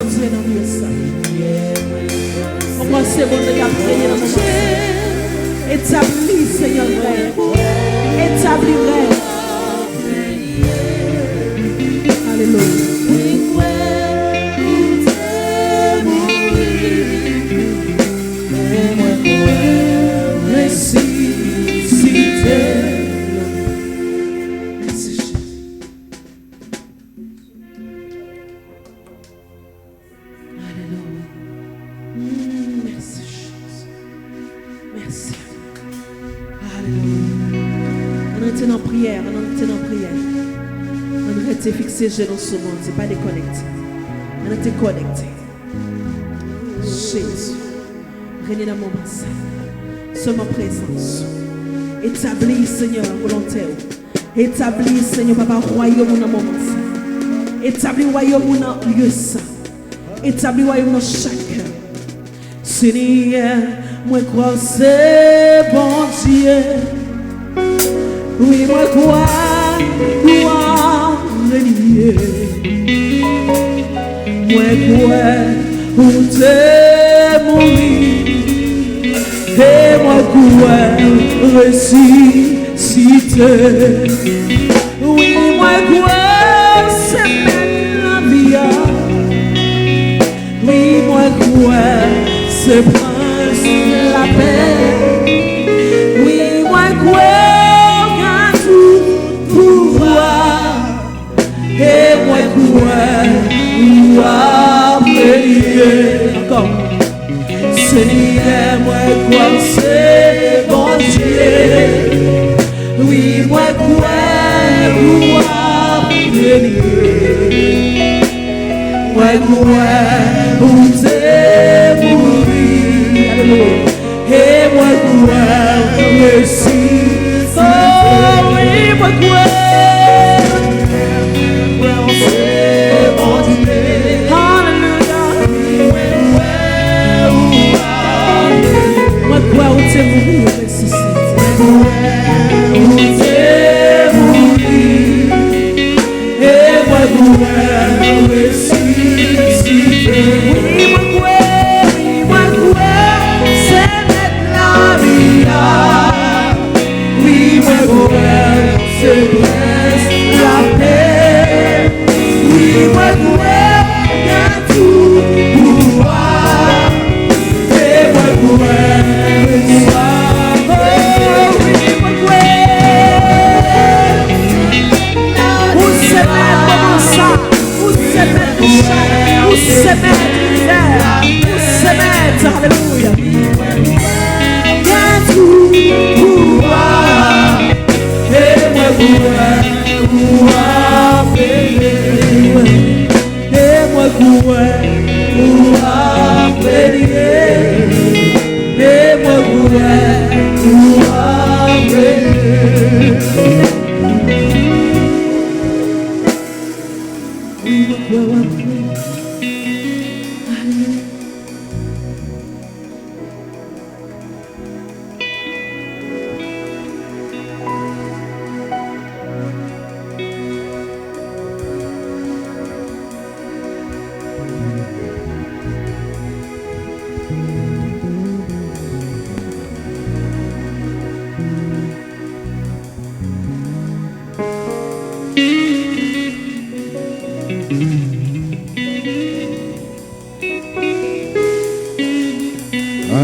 Dieu dans Dieu ça. Commencez bon Dieu à prier dans mon moment. Établis Seigneur vrai. Établis vrai. Alléluia. Fixé genoux sur moi, c'est pas déconnecté. On était connecté. Jésus, règne dans mon moment. Seulement présence. Établis, Seigneur, volontaire. Établis, Seigneur, papa, royaume dans mon moment. Établis royaume dans lieu saint. Établis royaume dans chacun. Seigneur, moi crois c'est bon Dieu. Oui, moi crois. Moi quoi où t'es mourir et moi quoi ressusciter. Oui moi quoi c'est mettre la vie. Oui moi quoi c'est prendre la paix. Oui moi quoi et moi quoi encore Seigneur moi quoi c'est bon Dieu. Oui moi quoi moi quoi où t'es mourir et moi quoi ressusciter. Oh oui moi quoi où t'es mourir, ressuscité. Où t'es mourir, et moi ressuscité. Oui, moi c'est mettre la vie. Oui, moi c'est presque la paix. Oui, moi y a tout pouvoir. Et moi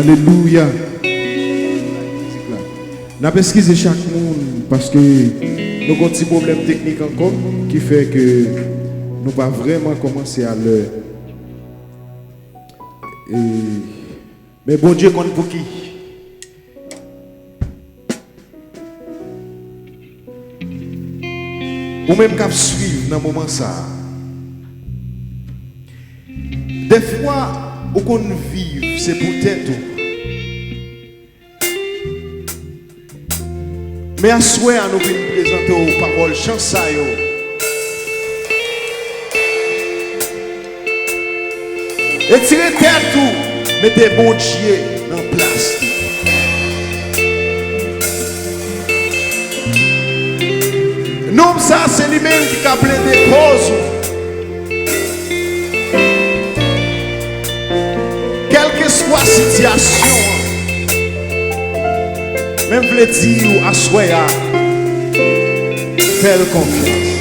alléluia. Alléluia. N'a pas excusé chaque monde parce que nous avons un petit problème technique encore qui fait que nous ne pouvons pas vraiment commencer à l'heure. Mais bon Dieu compte pour qui? Ou même qu'à suivre dans le moment ça. Des fois, où qu'on vive, c'est pour tête. Mais à souhait, nous venons présenter aux paroles chansayo. Et tirez tête tout, mettez bon Dieu en place. Nous, ça, c'est lui-même qui a plein de causes. situation. Même voulez dire à soi, faire confiance.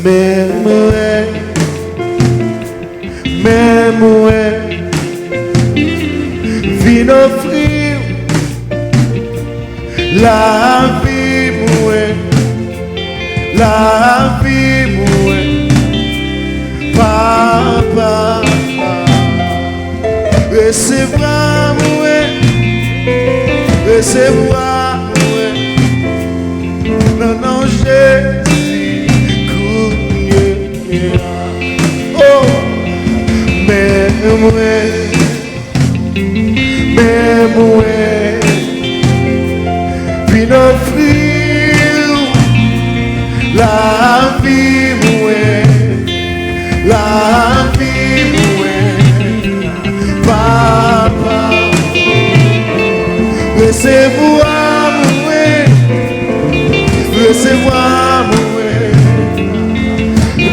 Même vin offrir la vie mouée, papa, recevoir mouée, non, non, Jésus, oh, mais vin offrir la vie mouée, papa, recevoir mouée,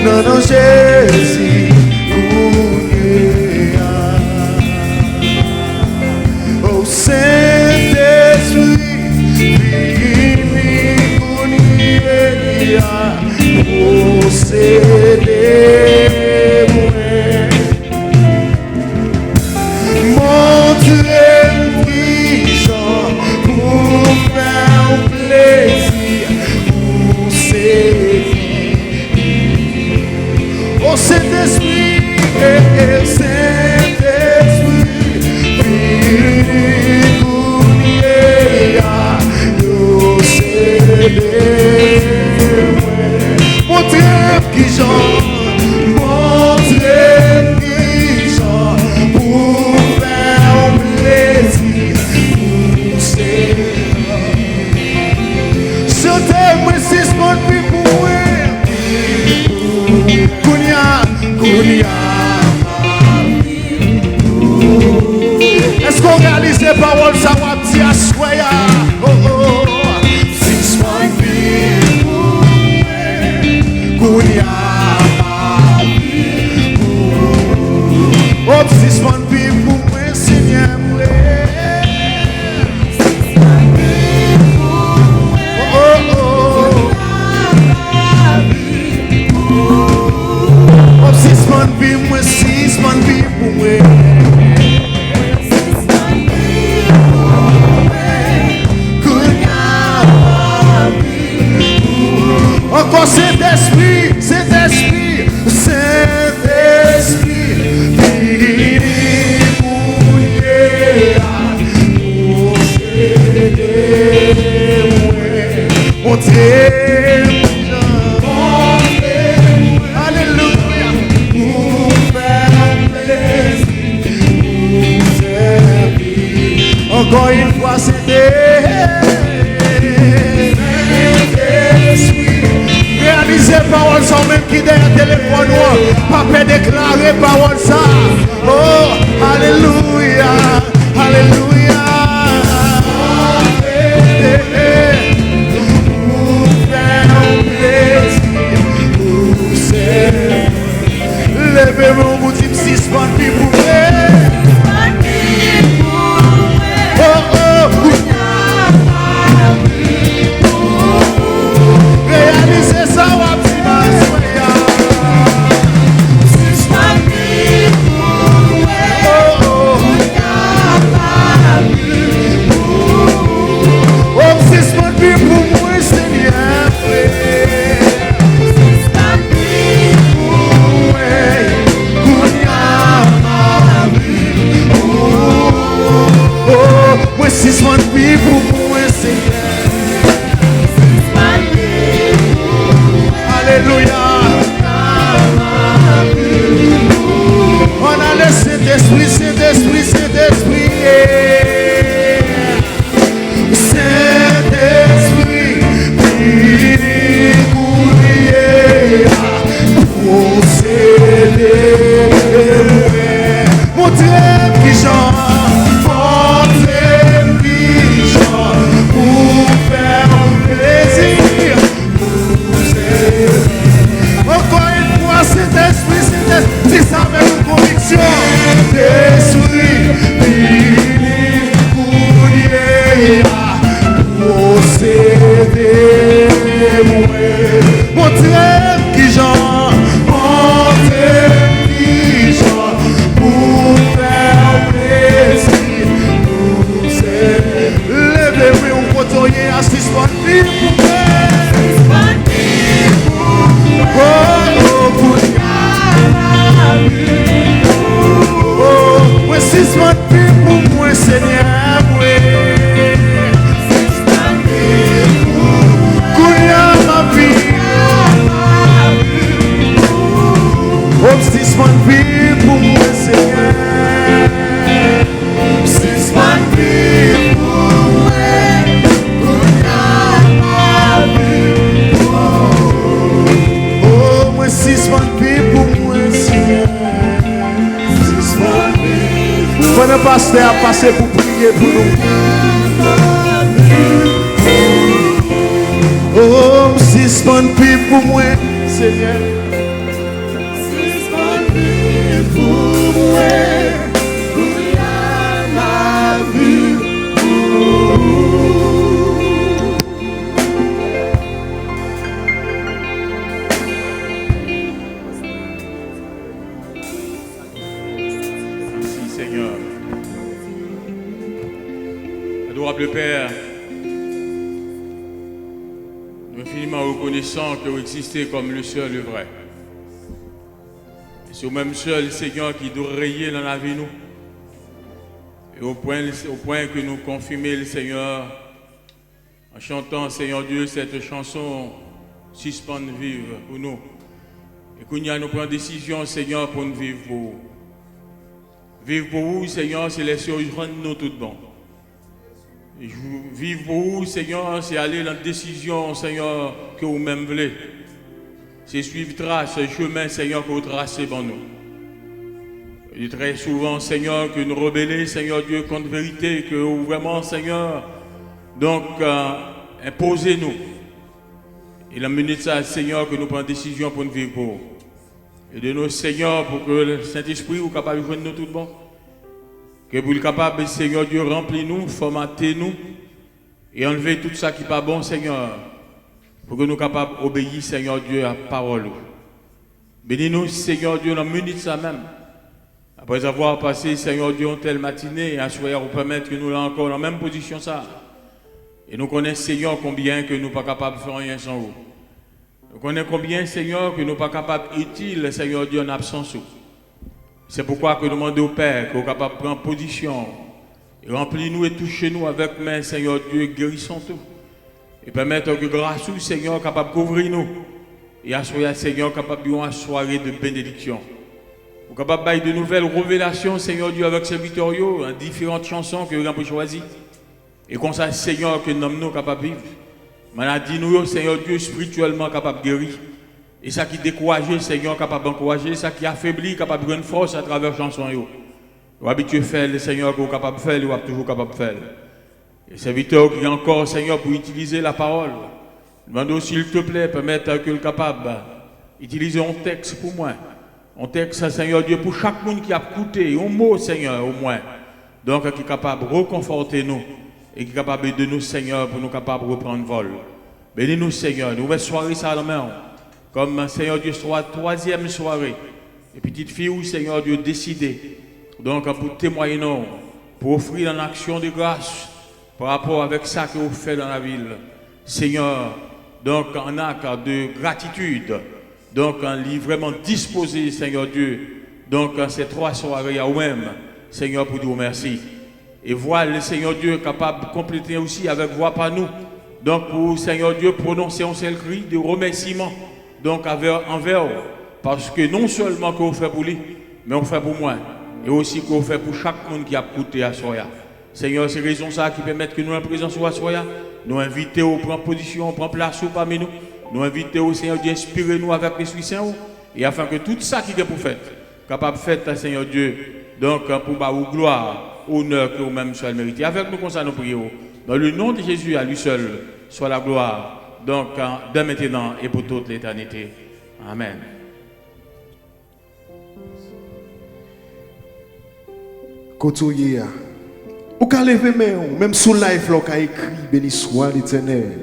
non, non, Jésus, oh Saint-Esprit, est-ce qu'on réalise les paroles ça va dire à soi? Oh oh, six one Kounia, oh six one pour moi Seigneur. Encore Saint-Esprit, Saint-Esprit, Saint-Esprit, alléluia, encore une fois, réaliser parole sans même qui derrière téléphone, pas peut déclarer parole ça. Oh, alléluia, alléluia. Levez mon bout de 6 bonnes vies pour moi. Réalisez ça, Six one people pour Seigneur. Alléluia. On a le Saint-Esprit, Saint-Esprit, Saint-Esprit. Saint-Esprit, pour célébrer mon Dieu qui chante. Encore une fois, Saint-Esprit, c'est ça avec une conviction. Saint-Esprit, suspend vie pour moi, Seigneur, oui. Kouya ma vie. Oh, suspend vie pour moi, Seigneur. Suspend vie pour moi. Kouya ma vie. Oh, moi, suspend vie pour moi, Seigneur. Pendant le pasteur a passé pour prier pour nous. Oh, suspend vie pour moi, Seigneur. Suspend vie pour moi. Ma vie. Adorable Père, nous sommes infiniment reconnaissants que vous existez comme le seul et le vrai. C'est au même seul Seigneur qui doit rayer dans la vie nous. Et au point que nous confirmons le Seigneur en chantant Seigneur Dieu cette chanson suspendre vivre pour nous. Et qu'on y a nous prendre décision Seigneur pour nous vivre pour vous. Vivre pour vous Seigneur, c'est laisser rendre nous tout bon. Vivre pour vous, Seigneur, c'est aller dans la décision, Seigneur, que vous-même voulez. C'est suivre trace, chemin, Seigneur, que vous tracez pour nous. Et très souvent, Seigneur, que nous rebellons, Seigneur Dieu, contre vérité, que vous vraiment, Seigneur, donc, imposez-nous. Et la minute, ça, Seigneur, que nous prenons décision pour nous vivre pour vous. Et de nous, Seigneur, pour que le Saint-Esprit soit capable de joindre nous tout bon. Que vous êtes capable, Seigneur Dieu, remplir-nous, formater-nous et enlever tout ça qui n'est pas bon, Seigneur, pour que nous soyons capables d'obéir, Seigneur Dieu, à la parole. Bénis-nous, Seigneur Dieu, dans la minute ça même. Après avoir passé, Seigneur Dieu, une telle matinée, à soir, vous permettre que nous soyons encore dans la même position, ça. Et nous connaissons, Seigneur, combien que nous ne sommes pas capables de faire rien sans vous. Nous connaissons combien, Seigneur, que nous ne sommes pas capables d'utile, Seigneur Dieu, en absence. C'est pourquoi que nous demandons au Père qu'on soit capable de prendre position et remplir-nous et toucher-nous avec main, Seigneur Dieu, guérissons tout. Et permettre que grâce au Seigneur capable de couvrir nous et assurer Seigneur capable de une soirée de bénédiction. Nous sommes capables de nouvelles révélations, Seigneur Dieu, avec ces victorieux, différentes chansons que nous avons choisies. Et comme ça, Seigneur, que nous sommes capables de vivre. Maladie, nous, Seigneur Dieu, spirituellement capables de guérir. Et ça qui décourage, Seigneur, capable d'encourager, ça qui affaiblit, capable de prendre force à travers la chanson. Vous habituez à faire, le Seigneur, que vous êtes capable de faire, vous êtes toujours capable de faire. Et serviteur qui est encore, Seigneur, pour utiliser la parole, demande s'il te plaît, permettre que le capable d'utiliser un texte pour moi. Un texte, Seigneur Dieu, pour chaque monde qui a écouté, un mot, Seigneur, au moins. Donc, qui est capable de reconforter nous et qui est capable de nous, Seigneur, pour nous capables de reprendre vol. Bénis-nous, Seigneur. Nous nouvelle soirée, ça à la main. Comme Seigneur Dieu, soit troisième soirée. Et petite fille où Seigneur Dieu décidé. Donc pour témoigner, pour offrir une action de grâce par rapport avec ça que vous faites dans la ville. Seigneur, donc en acte de gratitude. Donc en livre vraiment disposé, Seigneur Dieu. Donc ces trois soirées à vous-même, Seigneur, pour dire merci. Et voilà le Seigneur Dieu capable de compléter aussi avec voix par nous. Donc pour Seigneur Dieu prononcer un seul cri de remerciement. Donc envers vous, parce que non seulement que vous faites pour lui, mais on fait pour moi, et aussi que vous faites pour chaque monde qui a écouté à Soya. Seigneur, c'est raison ça qui permet que nous en présence à Soya, nous invitons, prendre position, prendre place parmi nous, nous invitons au Seigneur Dieu, inspirez-nous avec l'Esprit Saint, et afin que tout ça qui est pour faire, capable de faire, Seigneur Dieu, donc pour vous gloire, honneur que vous-même soyez mérité. Avec nous, comme ça, nous prions. Dans le nom de Jésus, à lui seul, soit la gloire. Donc, de maintenant et pour toute l'éternité. Amen. Côtoyer, ou qu'à lever même sous life, là, qu'a écrit, béni soit l'Éternel.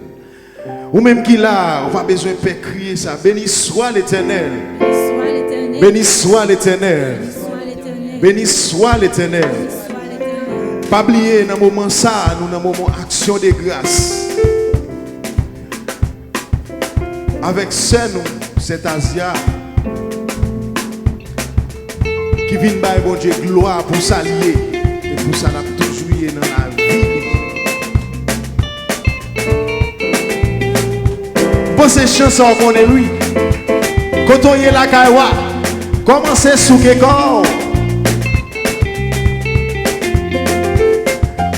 Ou même qui là, on va besoin de faire crier ça, béni soit l'Éternel. Béni soit l'Éternel. Béni soit l'Éternel. Pas oublier dans le moment ça, nous dans le moment action de grâce. Avec ça, nous, cet Asia qui vient par bon Dieu gloire pour s'allier. Et pour ça, on a toujours eu dans la vie. Pour ces chansons qu'on est lui. Quand on y est la caïwa, commencez sous que corps.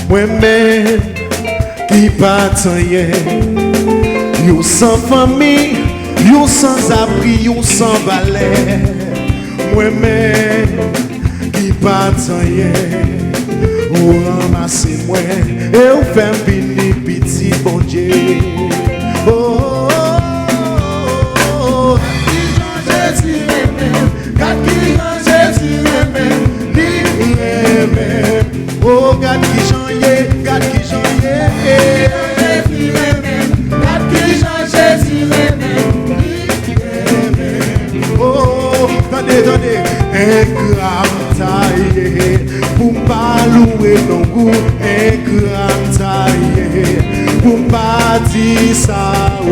Moi-même qui bataille, yo sans famille, yo sans abri, yo sans valet. Moi-même qui bataille, ou ramassez moi et ou fait béni petit bon Dieu. Oh, oh, oh, oh. Jésus même, God qui Jésus même, lui même. Oh, God qui change, God qui change, Jésus même, God qui change, Jésus même, oh, attendez, attendez, un grand taillé, pour pas louer nos goûts, un grand taillé, pour pas dire ça ou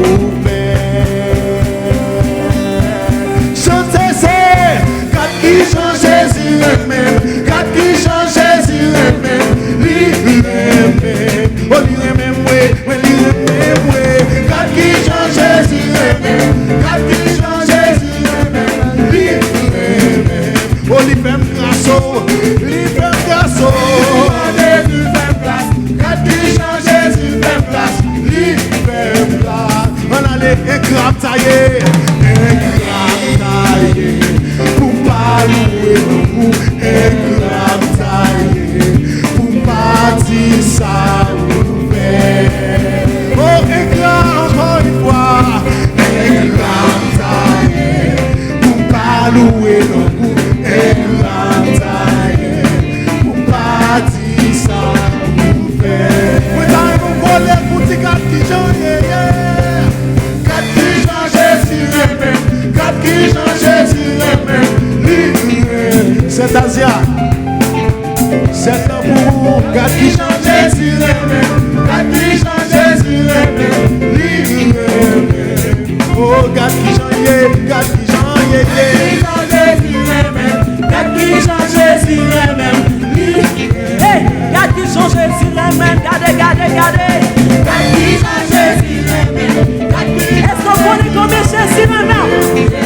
chantez, c'est God qui change, Jésus même, God qui change, Jésus même, lui même, oh lui même, oui, lui même, oui, God qui change, Jésus même, God qui change, Jésus même, lui même, oh lui même grâce, lui même grâce, lui même place, God qui change, Jésus même place, lui même place, on allait écrase taillé, pour pas louer nos goûts, écrase taillé, pour pas dire ça ou faire. Oh, écrase encore une fois, écrase taillé, pour pas louer nos goûts, écrase taillé, pour pas dire ça ou faire. Vous avez vous volé pour dire qu'à qui j'en ai, qu'à qui j'en Jésus même, qu'à qui j'en Jésus même, c'est Asia, c'est l'amour, qu'à qui j'en Jésus même, qu'à qui j'en Jésus même, oh, qu'à qui j'en yé, qu'à qui j'en yé, qu'à qui j'en Jésus même, Hey, qu'à qui j'en Jésus même, gardez, gardez, gardez. qu'à qui j'en Jésus même, Est-ce qu'on connaît combien Jésus même?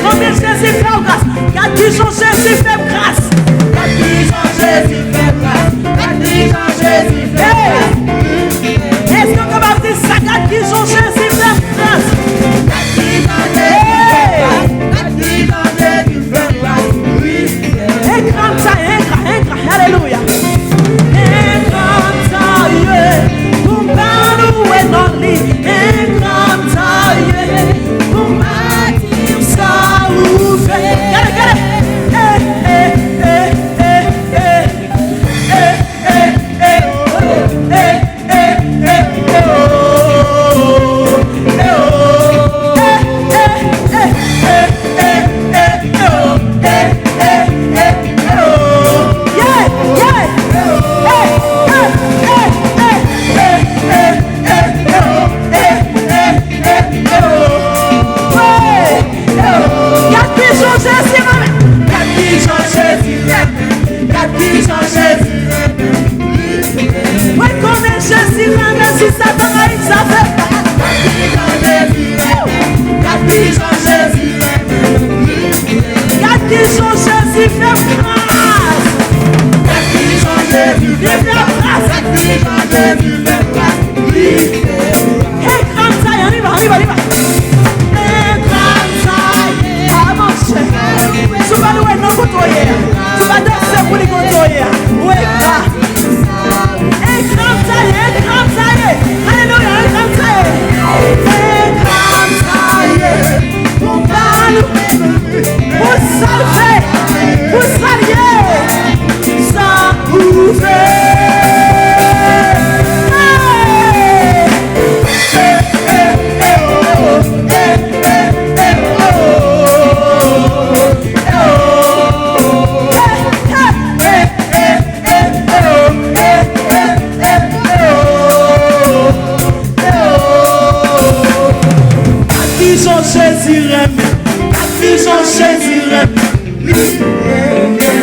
Combien Jésus fait grâce? Qu'à qui j'en Jésus fait grâce? qu'à qui j'en Jésus fait grâce, qu'à qui j'en Jésus fait grâce. Est-ce qu'on peut dire ça? Qu'à qui j'en Jésus fait grâce? Alléluia.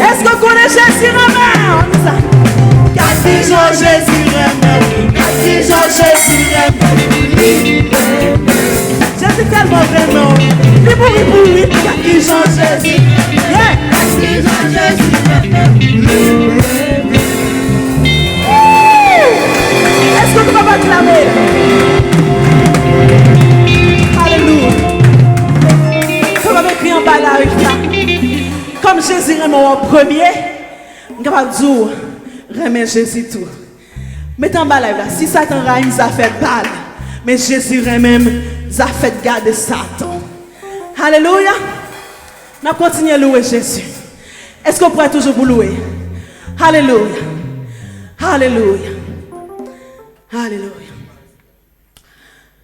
Est-ce que vous connaissez Jésus? Jésus aime. Jésus tellement vraiment. Il mourit pour lui. Qui Jean Jésus. Est-ce que tu vas acclamer? Alléluia. Tu vas écrire en bas là avec ça. Comme Jésus aime en premier, je vais dire, remets Jésus tout. Mettez en bas là, si Satan règne, ça fait balle. Mais Jésus même, ça fait garder Satan. Alléluia. Nous continuons à louer Jésus. Est-ce qu'on pourrait toujours vous louer? Alléluia. Alléluia. Alléluia.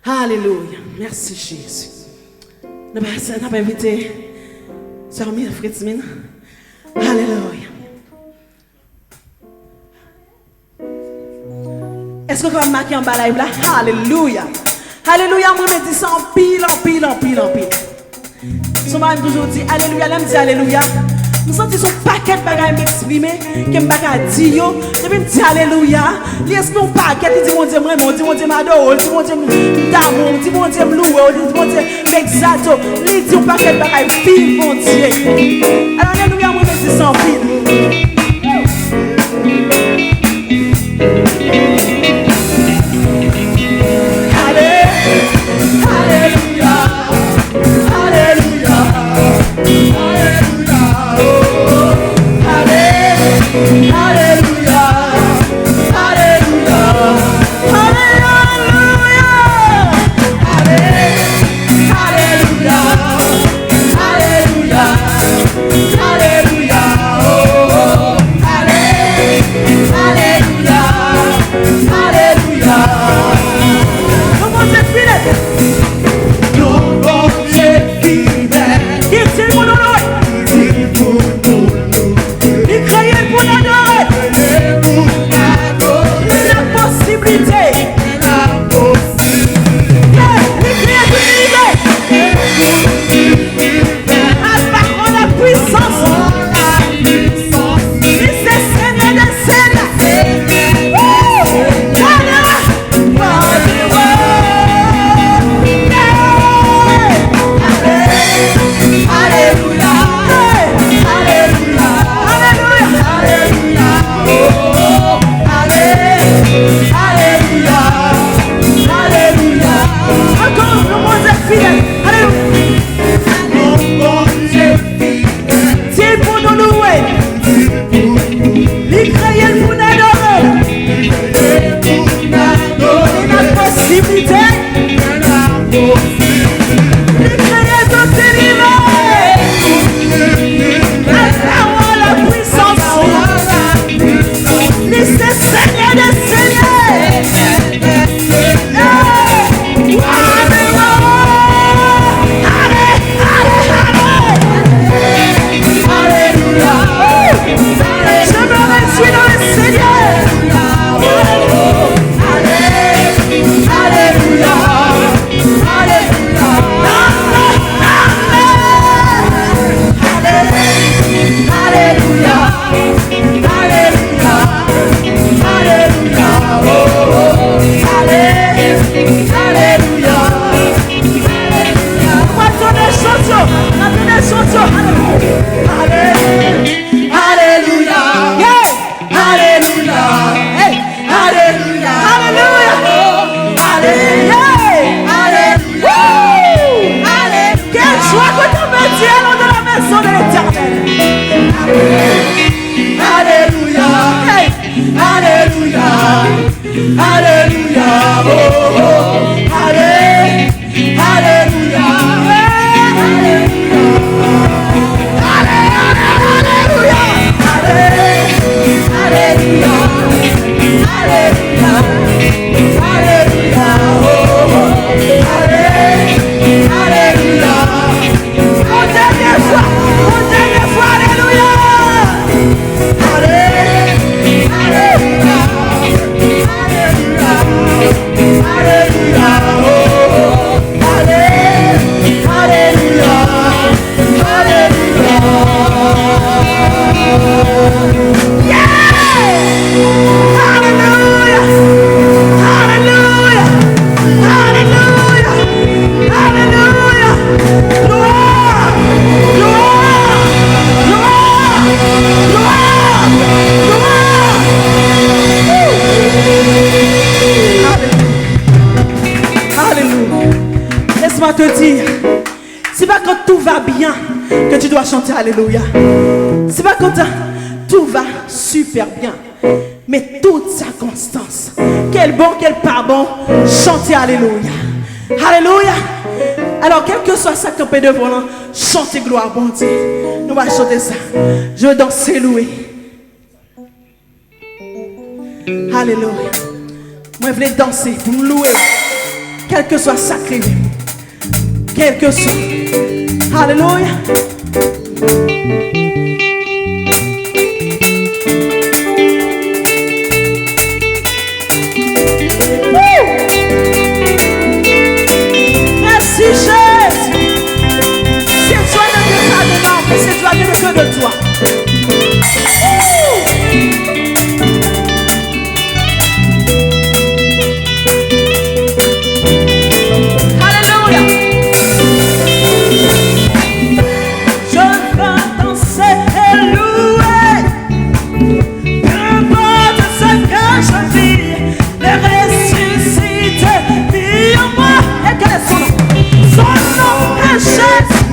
Alléluia. Merci Jésus. Nous avons invité Sœur Frétimine. Alléluia. Est-ce que vous avez marqué en bas live là? Alléluia. Alléluia. Moi, je dis ça en pile, en pile, en pile, en pile. Son mari toujours dit Alléluia. Là, je dis Alléluia. Nous sentons son paquet de bagages m'exprimer, que je ne dis yo. Je me dis Alléluia. Est-ce qu'on paquet, il dit mon Dieu, mon Dieu, mon Dieu, m'adore, dit mon Dieu, d'amour, dit mon Dieu, louer, dit mon Dieu, m'exalte. Il dit un paquet de bagages, fille, mon Dieu. Alors, Alléluia, moi, je dis ça en pile. Yeah! Alléluia. C'est pas content. Tout va super bien. Mais toute circonstance, quel bon, quel pas bon, chantez Alléluia. Alléluia. Alors, quel que soit ça qu'on peut devant nous, chantez gloire, bon Dieu. Nous allons chanter ça. Je veux danser, louer. Alléluia. Moi, je voulais danser pour me louer. Quel que soit sacré. Quel que soit. Alléluia. Merci Jésus. C'est toi ne veux pas de nom, mais c'est toi qui ne veux de toi. Alléluia. Je vais danser et louer. Peu importe ce que je vis, le ressuscité vit en moi. Et quel est son nom? Son nom est Jésus.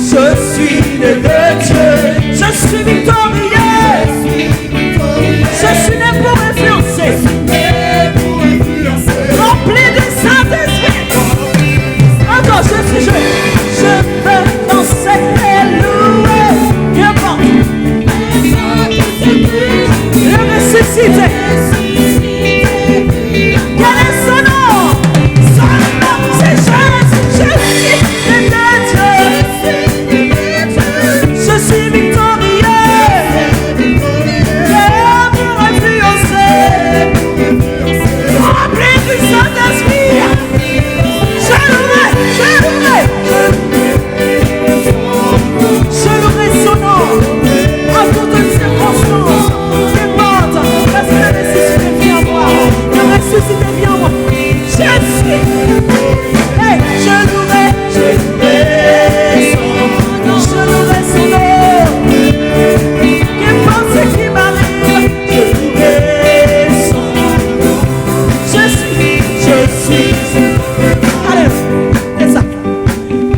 Je suis né de Dieu. Je suis victorieux. Je suis né pour influencer. Rempli du Saint-Esprit. Encore, je veux danser et louer. Bien bon. Le ressuscité. Quel est son nom? Son nom, c'est Jésus. Je suis né de Dieu. Je suis victorieux. Pour influencer. Rempli du Saint-Esprit. Je louerai. Je louerai son nom. À toute circonstance. Qu'importe. Parce que le ressuscité vient en moi. Le ressuscité vient en moi. Je suis. Hey, je louerai son nom. Je louerai son nom. Qu'importe ce qui m'arrive. Je louerai son nom. Je suis. Allez, c'est ça.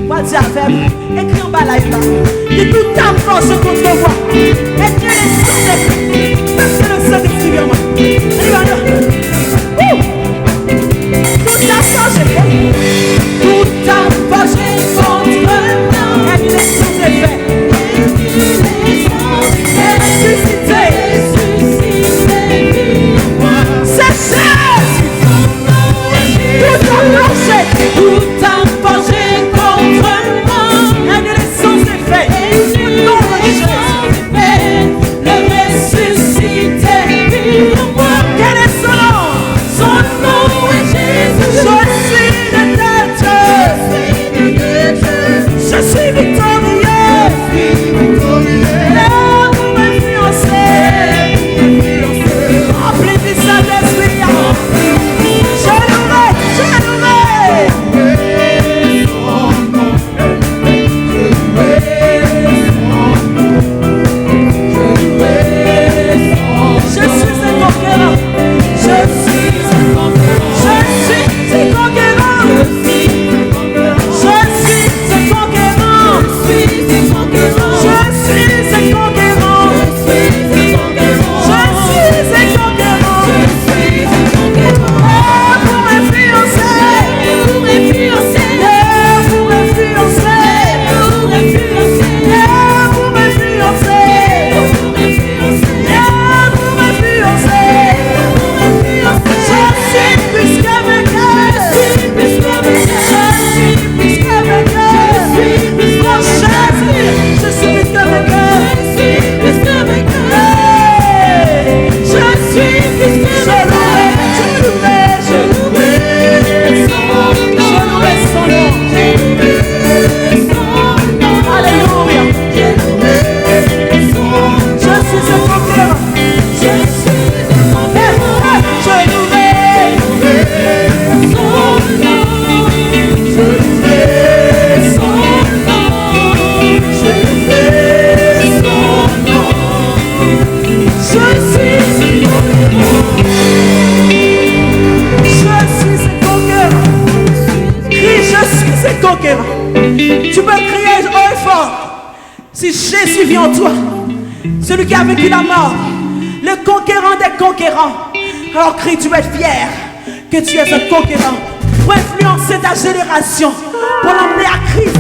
Moi, Dieu a fait. Écris en bas là. Et toute ta force contre moi. Et Dieu est sauvé. Parce que le Saint-Esprit vient en moi. Allez, tout a changé. Tout a changé contre moi. Et il est sans effet. Et ressuscité. C'est Jésus. Tout a changé. Tout a changé contre moi. Et il est sans effet. Non, Jésus. Le ressuscité. Quel est son nom? Son nom est Jésus. Je suis né de Dieu. Je suis victorieux. Pour influencer. Rempli du Saint-Esprit. Je louerai. Je suis un conquérant. Je suis un conquérant. Je suis un conquérant. Je suis un conquérant. Je suis un conquérant. Pour influencer. Pour influencer. conquérant. Tu peux crier haut et fort. Jésus vit en toi. Celui qui a vaincu la mort. Le conquérant des conquérants. Alors crie, tu es fier que tu es un conquérant. Pour influencer ta génération. Pour l'emmener à Christ.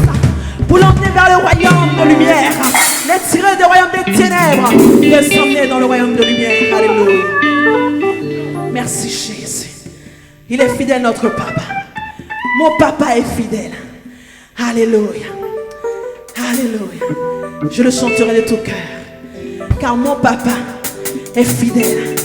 Pour l'emmener vers le royaume de lumière. Les tirer du royaume des ténèbres. Et s'emmener dans le royaume de lumière. Alléluia. Merci Jésus. Il est fidèle notre papa. Mon papa est fidèle. Alléluia. Alléluia. Je le chanterai de tout cœur. Car mon papa est fidèle.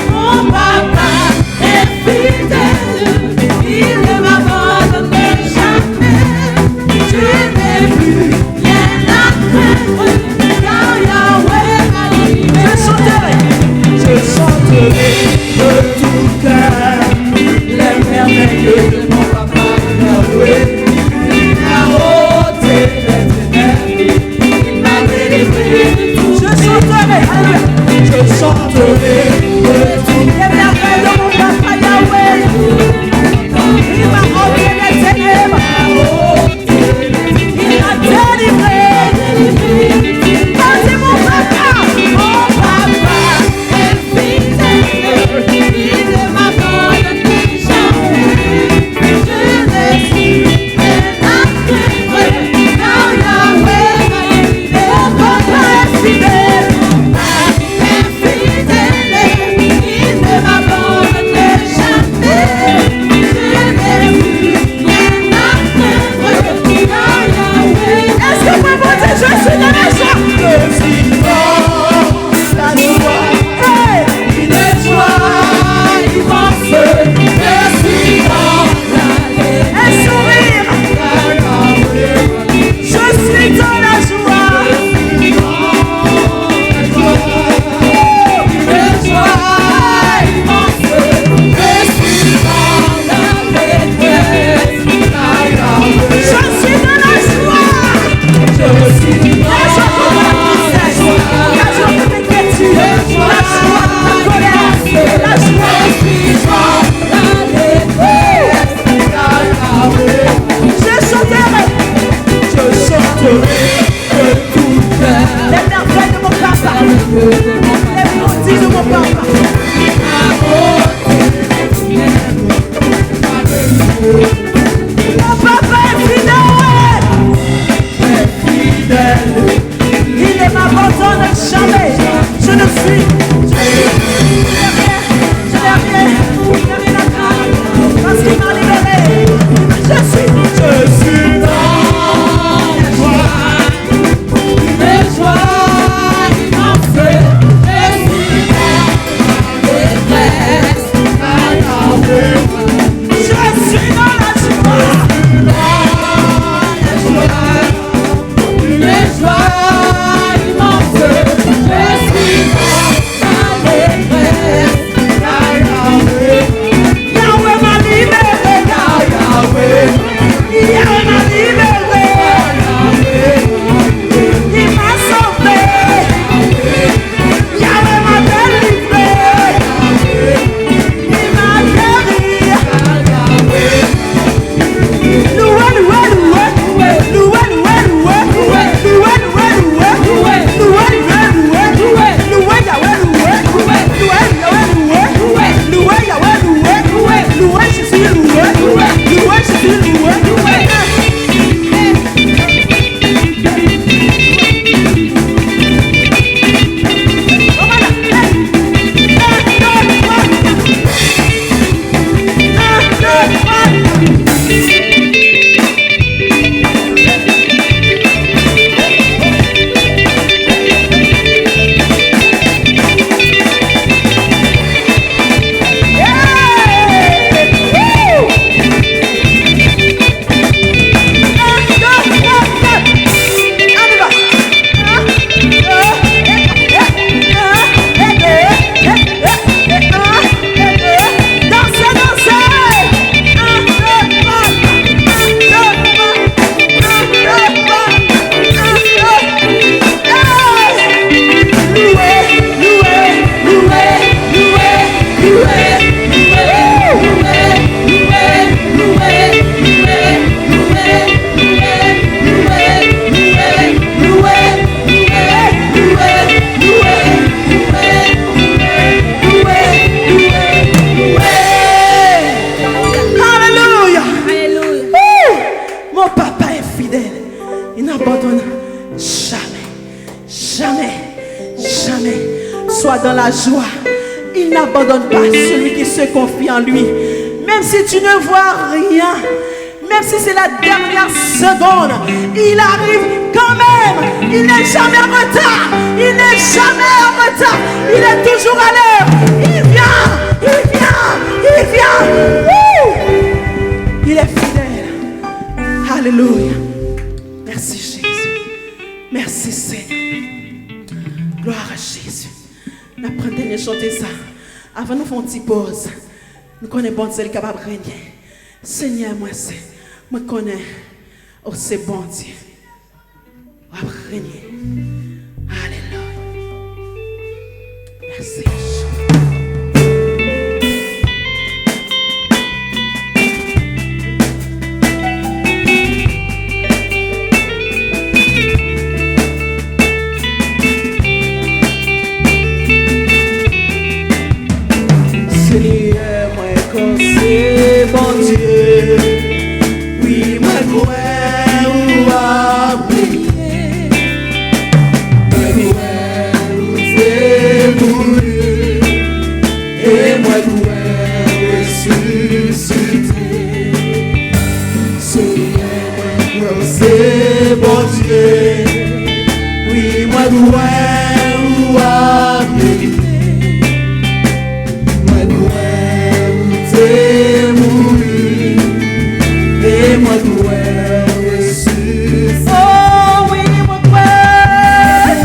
Mon papa est soit dans la joie. Il n'abandonne pas celui qui se confie en lui. Même si tu ne vois rien, même si c'est la dernière seconde, il arrive quand même. Il n'est jamais en retard. Il n'est jamais en retard. Il est toujours à l'heure. Il vient, il vient, il vient. Wouh! Il est fidèle. Alléluia. Merci Jésus. Merci Seigneur. Gloire à Jésus. Nous apprenons à chanter ça. Avant nous faire une petite pause, nous connaissons bon Dieu capable de régner. Seigneur, moi connais. Oh, c'est bon Dieu. On va régner. Alléluia. Merci. Seigneur, moi comme c'est bon Dieu. Oui, moi crois ou à prier. Moi crois ou c'est mouru. Et moi crois ressuscité. Seigneur, moi crois c'est bon Dieu. Oui, moi crois ou à prier. Et moi dois ressusciter. Oh oui, moi crois.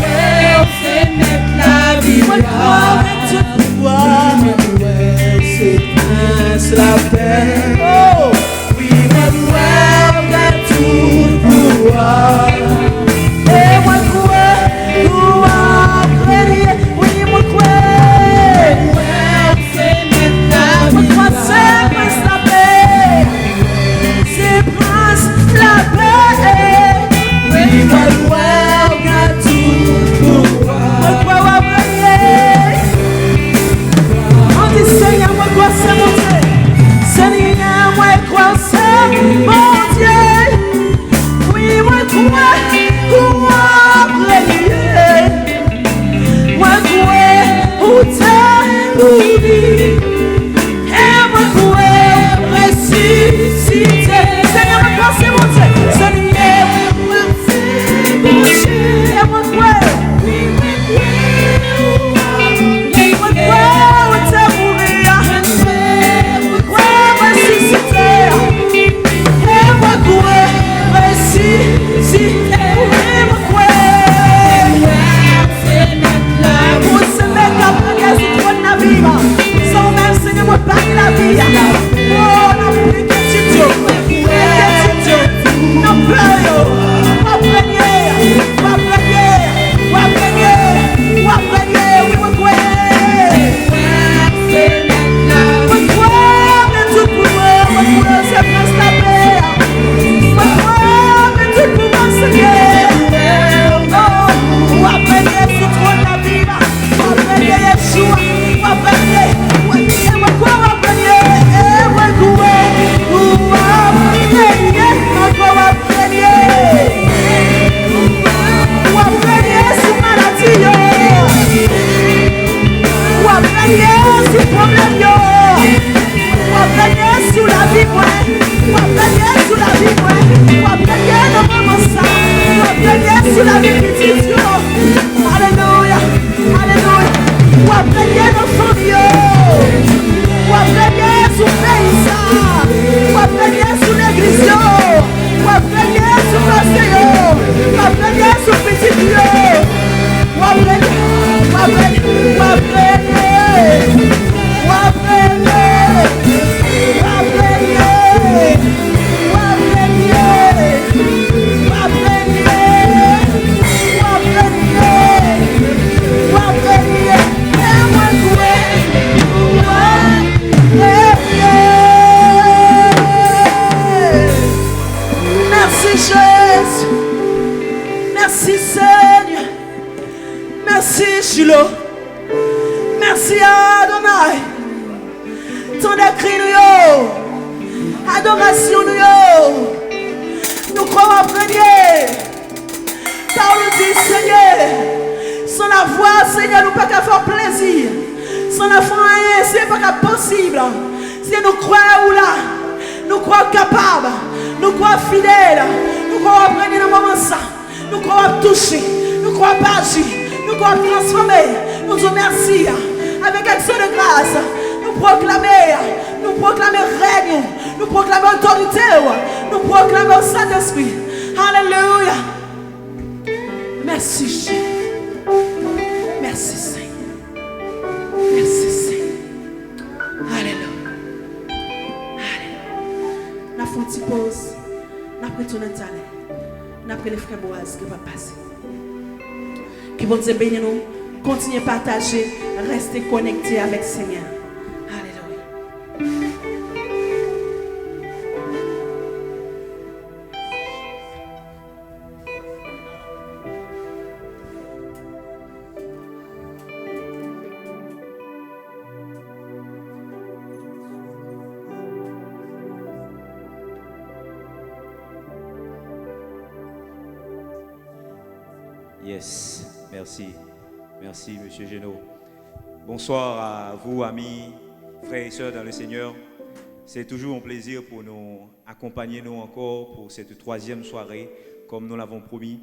C'est mettre la vie. Moi crois avec tout pouvoir. Moi dois c'est prince la paix. Oh, Oui, moi dois faire tout pouvoir. et moi crois. Pouvoir régner. Oui, moi crois. C'est mettre la Moi vie. crois c'est prince la paix. C'est prince la paix. Oui, moi dois faire tout pouvoir. Moi crois à régner. On dit Seigneur, moi crois c'est mon Dieu. Seigneur, moi crois c'est mon Dieu. Oui, moi crois régner. Moi crois où t'es oubli. Et moi crois ressusciter. Seigneur, moi crois c'est mon Dieu. Seigneur, moi crois c'est mon Dieu. Et moi crois. Et moi crois où t'es mourir. Moi crois ressusciter. Et moi crois ressusciter. Et moi crois. Pour se mettre après qu'elle se trouve dans la vie. Sans même Seigneur, moi parler la vie. Oh, la pluie que tu dis. Non, peur. Pas premier. Pas premier. Pas premier. Pas premier. Oui, moi crois. Moi crois de tout pouvoir. Moi crois c'est presque la paix. Moi crois de tout pouvoir, Seigneur. Oh, moi premier sur trop de la vie. Moi premier Yeshua. Moi premier. Moi crois moi premier. Moi crois. Moi premier. Moi crois premier. Moi premier sur maladie. Moi premier sur problème. Moi premier sur la vie. Moi premier sur la vie. Moi premier dans mon sang. Moi premier sur la vie petite. Alléluia. Alléluia. Moi premier dans son Dieu. Moi premier sur le pays. Moi premier sur l'église. Moi premier sur le Seigneur. Moi premier sur petit Dieu. Moi premier. Moi premier. Moi premier. Moi premier. Moi premier. Moi premier. Moi Merci Jésus. Merci Seigneur. Merci Shiloh. Merci Adonai. Ton écrit nous. Adoration nous. Nous croyons en premier. Car nous dit Seigneur, Sans la voix, Seigneur, nous ne pouvons pas faire plaisir. Sans la foi, ce n'est pas possible. Si nous croyons là, nous croyons capables, nous croyons fidèles, nous croyons prendre dans le moment ça, nous croyons toucher, nous croyons pas agir, nous croyons transformer. Nous disons merci. Avec action de grâce, nous proclamons règne, nous proclamons autorité, nous proclamons le Saint-Esprit. Alléluia. Merci, Jésus. Merci, Seigneur. Merci, Seigneur. Alléluia. Alléluia. Nous avons une petite pause. Nous avons retourné dans le Nous avons les frères Boaz qui vont passer. Qui vont dire bénir nous. Continuez à partager. Restez connectés avec le Seigneur. Alléluia. Yes, merci. Merci, Monsieur Génaud. Bonsoir à vous, amis, frères et sœurs dans le Seigneur. C'est toujours un plaisir pour nous accompagner nous encore pour cette troisième soirée, comme nous l'avons promis.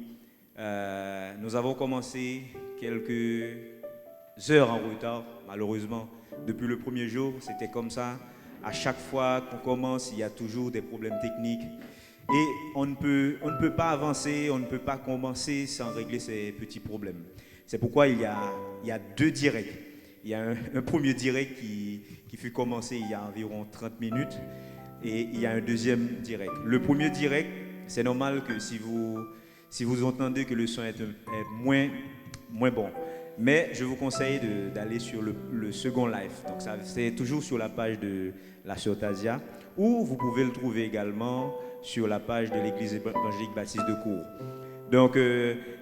Nous avons commencé quelques heures en retard, malheureusement. Depuis le premier jour, c'était comme ça. À chaque fois qu'on commence, il y a toujours des problèmes techniques. Et on ne peut pas avancer, on ne peut pas commencer sans régler ces petits problèmes. C'est pourquoi il y a deux directs. Il y a un premier direct qui fut commencé il y a environ 30 minutes et il y a un deuxième direct. Le premier direct, c'est normal que si vous entendez que le son est moins bon. Mais je vous conseille d'aller sur le second live. Donc c'est toujours sur la page de la Sœur Tazia ou vous pouvez le trouver également sur la page de l'Église évangélique baptiste de Cours. Donc,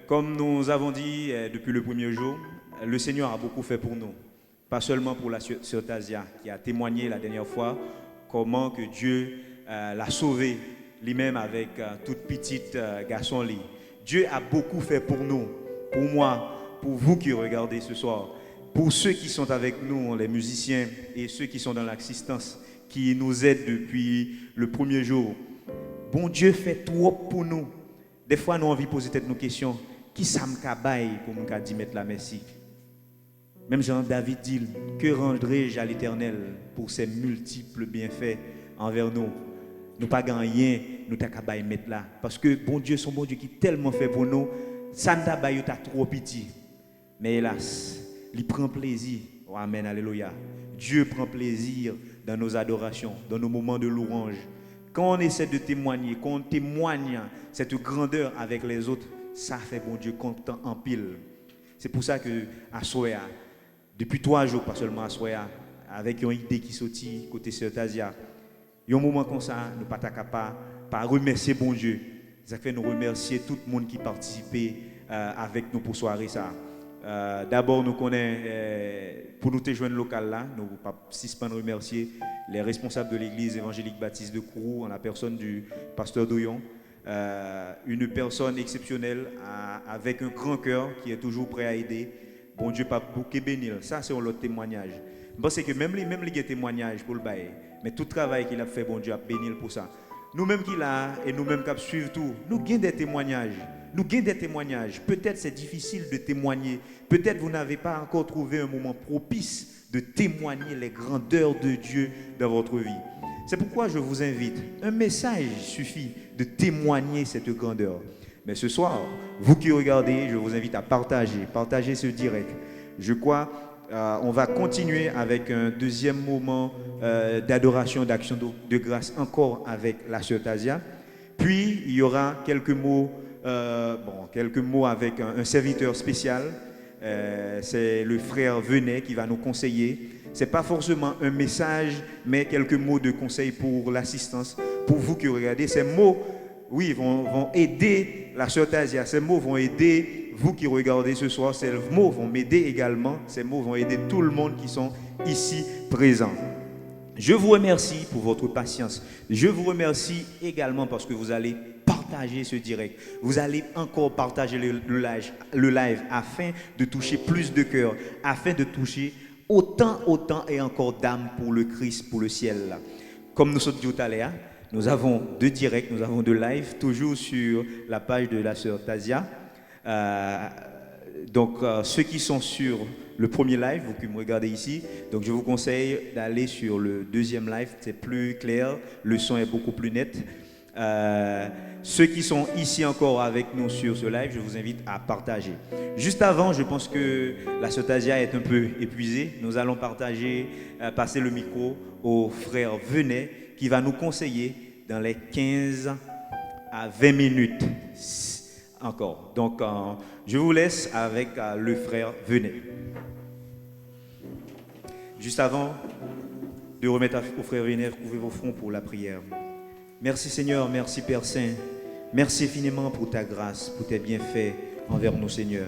comme nous avons dit depuis le premier jour, le Seigneur a beaucoup fait pour nous. Pas seulement pour la Sœur Tazia, qui a témoigné la dernière fois comment que Dieu l'a sauvé lui-même avec toute petite garçon lit. Dieu a beaucoup fait pour nous, pour moi, pour vous qui regardez ce soir, pour ceux qui sont avec nous, les musiciens et ceux qui sont dans l'assistance, qui nous aident depuis le premier jour. Bon Dieu fait trop pour nous. Des fois, nous avons envie de poser nos questions. Qui ça me cabaye pour me dire mettre la merci? Même Jean-David dit, que rendrai-je à l'Éternel pour ses multiples bienfaits envers nous? Nous pas gagné, nous t'as cabaye mettre là. Parce que bon Dieu, son bon Dieu qui tellement fait pour nous, ça ne t'a trop petit. Mais hélas, il prend plaisir. Oh, amen, alléluia. Dieu prend plaisir dans nos adorations, dans nos moments de louange. Quand on essaie de témoigner, quand on témoigne cette grandeur avec les autres, ça fait bon Dieu content en pile. C'est pour ça que à Soya, depuis 3 jours, pas seulement à Soya, avec une idée qui sortit côté Sœur Tazia, il y a un moment comme ça, nous ne pouvons pas remercier bon Dieu. Ça fait nous remercier tout le monde qui participait avec nous pour soirée ça. D'abord, nous connaissons, pour nous te joindre local là, nous ne pouvons pas remercier les responsables de l'église évangélique baptiste de Kourou, en la personne du pasteur Doyon, une personne exceptionnelle avec un grand cœur qui est toujours prêt à aider. Bon Dieu, pas pour bénir. Ça, c'est un autre témoignage. Je pense que même les témoignages pour le bail, mais tout le travail qu'il a fait, bon Dieu a béni pour ça. Nous-mêmes qui là et nous-mêmes qui suivons tout, nous avons des témoignages. Nous avons des témoignages. Peut-être c'est difficile de témoigner. Peut-être vous n'avez pas encore trouvé un moment propice de témoigner les grandeurs de Dieu dans votre vie. C'est pourquoi je vous invite. Un message suffit de témoigner cette grandeur. Mais ce soir, vous qui regardez, je vous invite à partager ce direct. Je crois on va continuer avec un deuxième moment d'adoration, d'action de grâce encore avec la Sœur Tazia. Puis, il y aura quelques mots avec un serviteur spécial. C'est le frère Venet qui va nous conseiller. Ce n'est pas forcément un message, mais quelques mots de conseil pour l'assistance. Pour vous qui regardez, ces mots, oui, vont aider la Sœur Tazia. Ces mots vont aider vous qui regardez ce soir. Ces mots vont m'aider également. Ces mots vont aider tout le monde qui sont ici présents. Je vous remercie pour votre patience. Je vous remercie également parce que vous allez partager partager ce direct. Vous allez encore partager le live afin de toucher plus de cœurs, afin de toucher autant et encore d'âmes pour le Christ, pour le ciel. Comme nous sommes dit tout à l'heure, nous avons 2 directs, nous avons 2 lives, toujours sur la page de la sœur Tazia. Donc, ceux qui sont sur le premier live, vous pouvez me regarder ici. Donc, je vous conseille d'aller sur le 2e live, c'est plus clair, le son est beaucoup plus net. Ceux qui sont ici encore avec nous sur ce live, je vous invite à partager. Juste avant, je pense que la sœur Tazia est un peu épuisée. Nous allons passer le micro au frère Venet qui va nous conseiller dans les 15 à 20 minutes encore. Donc, je vous laisse avec le frère Venet. Juste avant de remettre au frère Venet, couvrez vos fronts pour la prière. Merci Seigneur, merci Père Saint. Merci infiniment pour ta grâce, pour tes bienfaits envers nous Seigneur.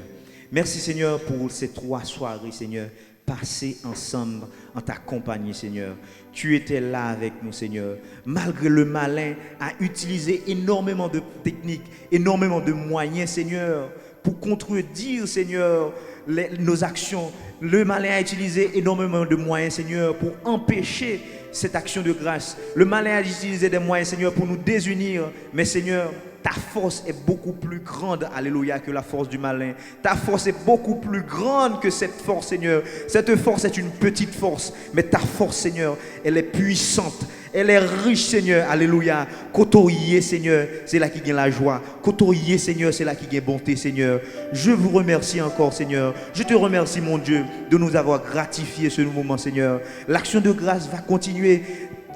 Merci Seigneur pour ces 3 soirées Seigneur, passées ensemble en ta compagnie Seigneur. Tu étais là avec nous Seigneur. Malgré le malin a utilisé énormément de techniques, énormément de moyens Seigneur, pour contredire Seigneur nos actions. Le malin a utilisé énormément de moyens Seigneur pour empêcher cette action de grâce. Le malin a utilisé des moyens Seigneur pour nous désunir. Mais Seigneur, ta force est beaucoup plus grande, alléluia, que la force du malin. Ta force est beaucoup plus grande que cette force, Seigneur. Cette force est une petite force, mais ta force, Seigneur, elle est puissante. Elle est riche, Seigneur, alléluia. Côtoyer, Seigneur, c'est là qui gagne la joie. Côtoyer, Seigneur, c'est là qui gagne bonté, Seigneur. Je vous remercie encore, Seigneur. Je te remercie, mon Dieu, de nous avoir gratifié ce moment, Seigneur. L'action de grâce va continuer.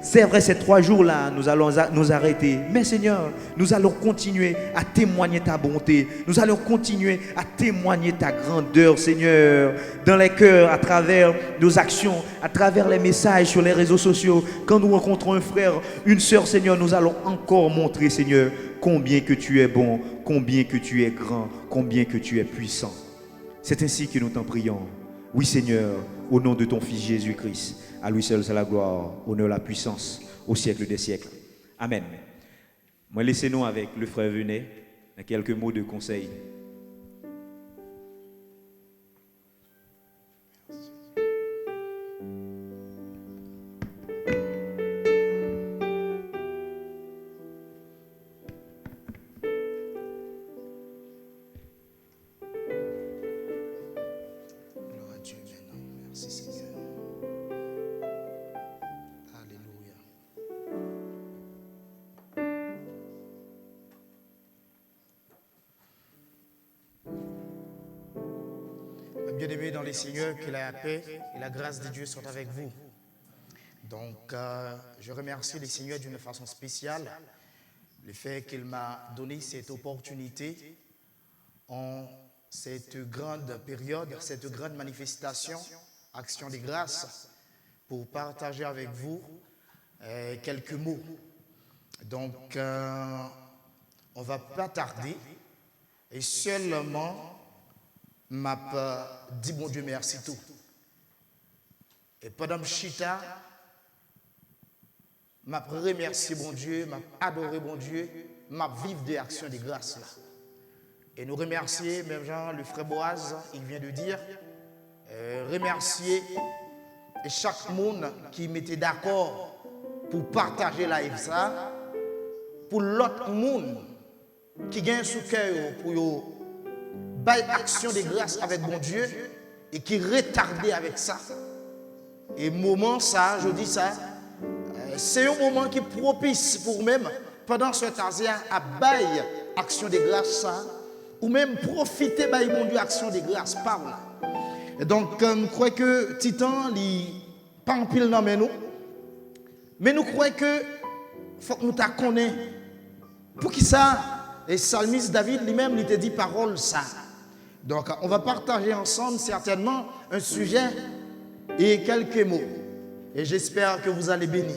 C'est vrai, ces 3 jours-là, nous allons nous arrêter. Mais Seigneur, nous allons continuer à témoigner ta bonté. Nous allons continuer à témoigner ta grandeur, Seigneur, dans les cœurs, à travers nos actions, à travers les messages sur les réseaux sociaux. Quand nous rencontrons un frère, une sœur, Seigneur, nous allons encore montrer, Seigneur, combien que tu es bon, combien que tu es grand, combien que tu es puissant. C'est ainsi que nous t'en prions. Oui, Seigneur, au nom de ton Fils Jésus-Christ. À lui seul c'est la gloire, honneur, la puissance, au siècle des siècles. Amen. Moi, laissez-nous avec le frère Venet, quelques mots de conseil. Gloire à Dieu maintenant. Merci Seigneur. Bien-aimés dans les Seigneurs, que la paix et la grâce de Dieu soient avec vous. Donc, je remercie les Seigneurs d'une façon spéciale, le fait qu'il m'a donné cette opportunité en cette grande période, cette grande manifestation, action de grâce, pour partager avec vous quelques mots. Donc, on ne va pas tarder et seulement m'a dit bon Dieu merci tout. Et pendant chita, m'a remercié bon Dieu, m'a adoré bon Dieu, m'a vivre des actions de grâce là. Et nous remercier, même Jean, le frère Boaz, il vient de dire, remercier chaque monde qui mettait d'accord pour partager la ça, pour l'autre monde qui gagne sous cœur pour bail action de grâce avec bon Dieu et qui retardait avec ça. Et moment ça, je dis ça, c'est un moment qui est propice pour même pendant ce temps à bail action de grâce ça, ou même profiter bail bon Dieu action de grâce par là. Et donc nous croyons que Titan il pas en pile dans nous, mais nous croyons que faut que nous ta connaît pour qui ça. Et psalmiste David lui-même il te dit parole ça. Donc, on va partager ensemble certainement un sujet et quelques mots. Et j'espère que vous allez bénir.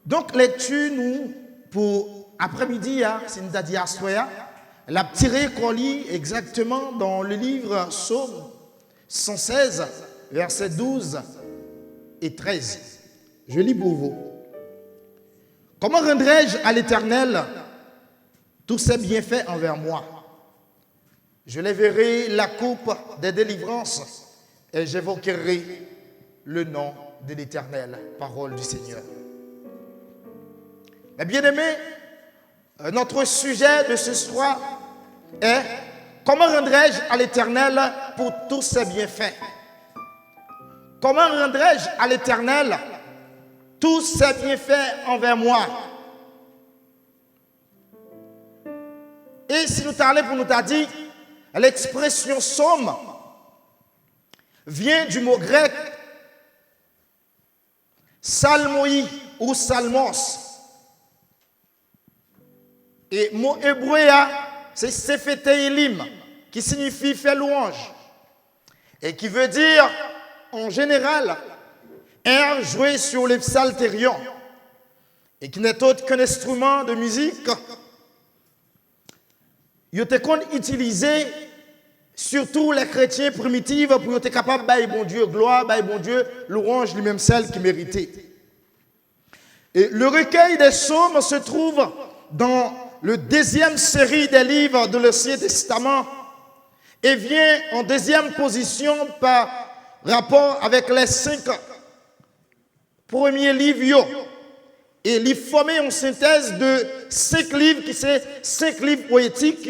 Donc, lecture, nous, pour après-midi, c'est une diaspora, la tirée qu'on lit exactement dans le livre Psaume 116, versets 12 et 13. Je lis pour vous. Comment rendrai-je à l'Éternel tous ses bienfaits envers moi? Je lèverai la coupe des délivrances et j'évoquerai le nom de l'Éternel. Parole du Seigneur. Mes bien-aimés, notre sujet de ce soir est comment rendrai-je à l'Éternel pour tous ses bienfaits? Comment rendrai-je à l'Éternel tous ses bienfaits envers moi? Et si nous t'allons pour nous t'a dit, l'expression somme vient du mot grec salmoi ou salmos. Et le mot hébreu, c'est Sefeteilim, qui signifie faire louange. Et qui veut dire, en général, air joué sur les psalterions. Et qui n'est autre qu'un instrument de musique. Il était utilisé, surtout les chrétiens primitifs, pour être capable de bailler bon Dieu gloire, bailler bon Dieu louange, lui-même celle qui méritait. Et le recueil des psaumes se trouve dans le deuxième série des livres de l'Ancien Testament et vient en deuxième position par rapport avec les 5 premiers livres. Et il formé en synthèse de 5 livres qui sont 5 livres poétiques,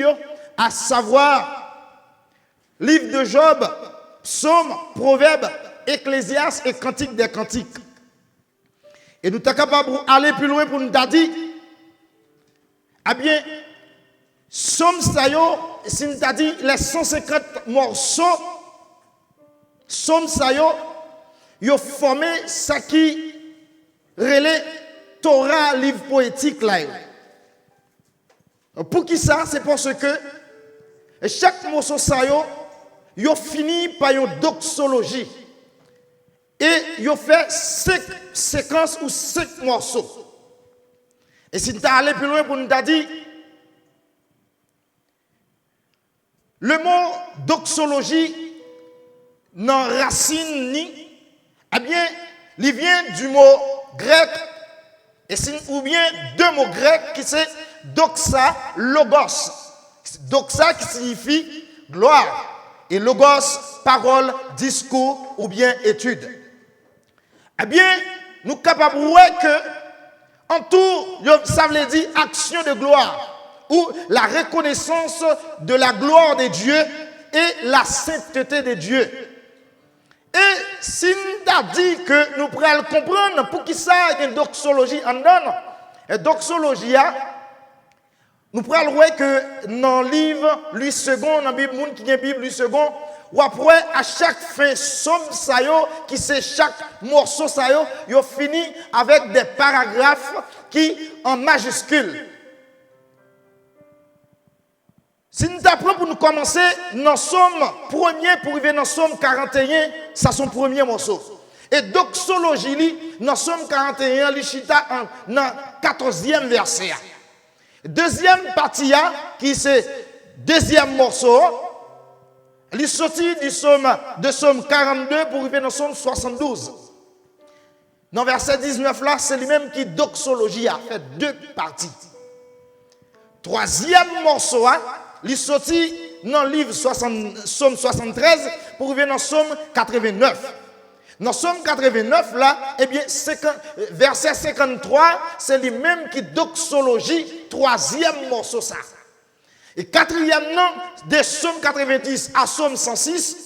à savoir livre de Job, Psaume, Proverbe, Ecclésiaste et Cantique des Cantiques. Et nous sommes capables d'aller plus loin pour nous dire, eh bien, Psaume Sayo, si nous avons dit les 150 morceaux, Psaume Sayo, ils ont formé ce qui relève Torah, livre poétique là. Pour qui ça? C'est parce que chaque morceau Sayo, ils ont fini par une doxologie. Et ils ont fait 5 séquences ou 5 morceaux. Et si nous allons plus loin pour nous dire, le mot doxologie non racine ni, eh bien, il vient du mot grec, ou bien 2 mots grecs qui sont doxa, logos. Doxa qui signifie gloire, et logos, parole, discours ou bien étude. Eh bien, nous sommes capables de voir que en tout, ça veut dire action de gloire ou la reconnaissance de la gloire de Dieu et la sainteté de Dieu. Et si nous avons dit que nous pourrions comprendre pour qui ça il y a une doxologie en donne, et doxologie, nous pourrions voir que dans le livre, lui second, dans la Bible, monde qui a Bible, lui second, ou après, à chaque fin, somme sayo, qui c'est chaque morceau sayo, il finit avec des paragraphes qui en majuscules. Si nous apprenons pour nous commencer, dans Somme 1er pour arriver dans Somme 41, c'est son premier morceau. Et doxologie, dans Somme 41, l'Ichita dans 14e verset. Deuxième partie, qui c'est deuxième morceau, il est sorti de Somme 42 pour arriver dans Somme 72. Dans verset 19 là, c'est lui-même qui doxologie a fait 2 parties. Troisième morceau, il est sorti dans le livre Somme 73 pour arriver dans Somme 89. Dans Somme 89 là, eh bien, verset 53, c'est lui-même qui doxologie 3e morceau ça. Et 4e nom, de Somme 90 à Somme 106,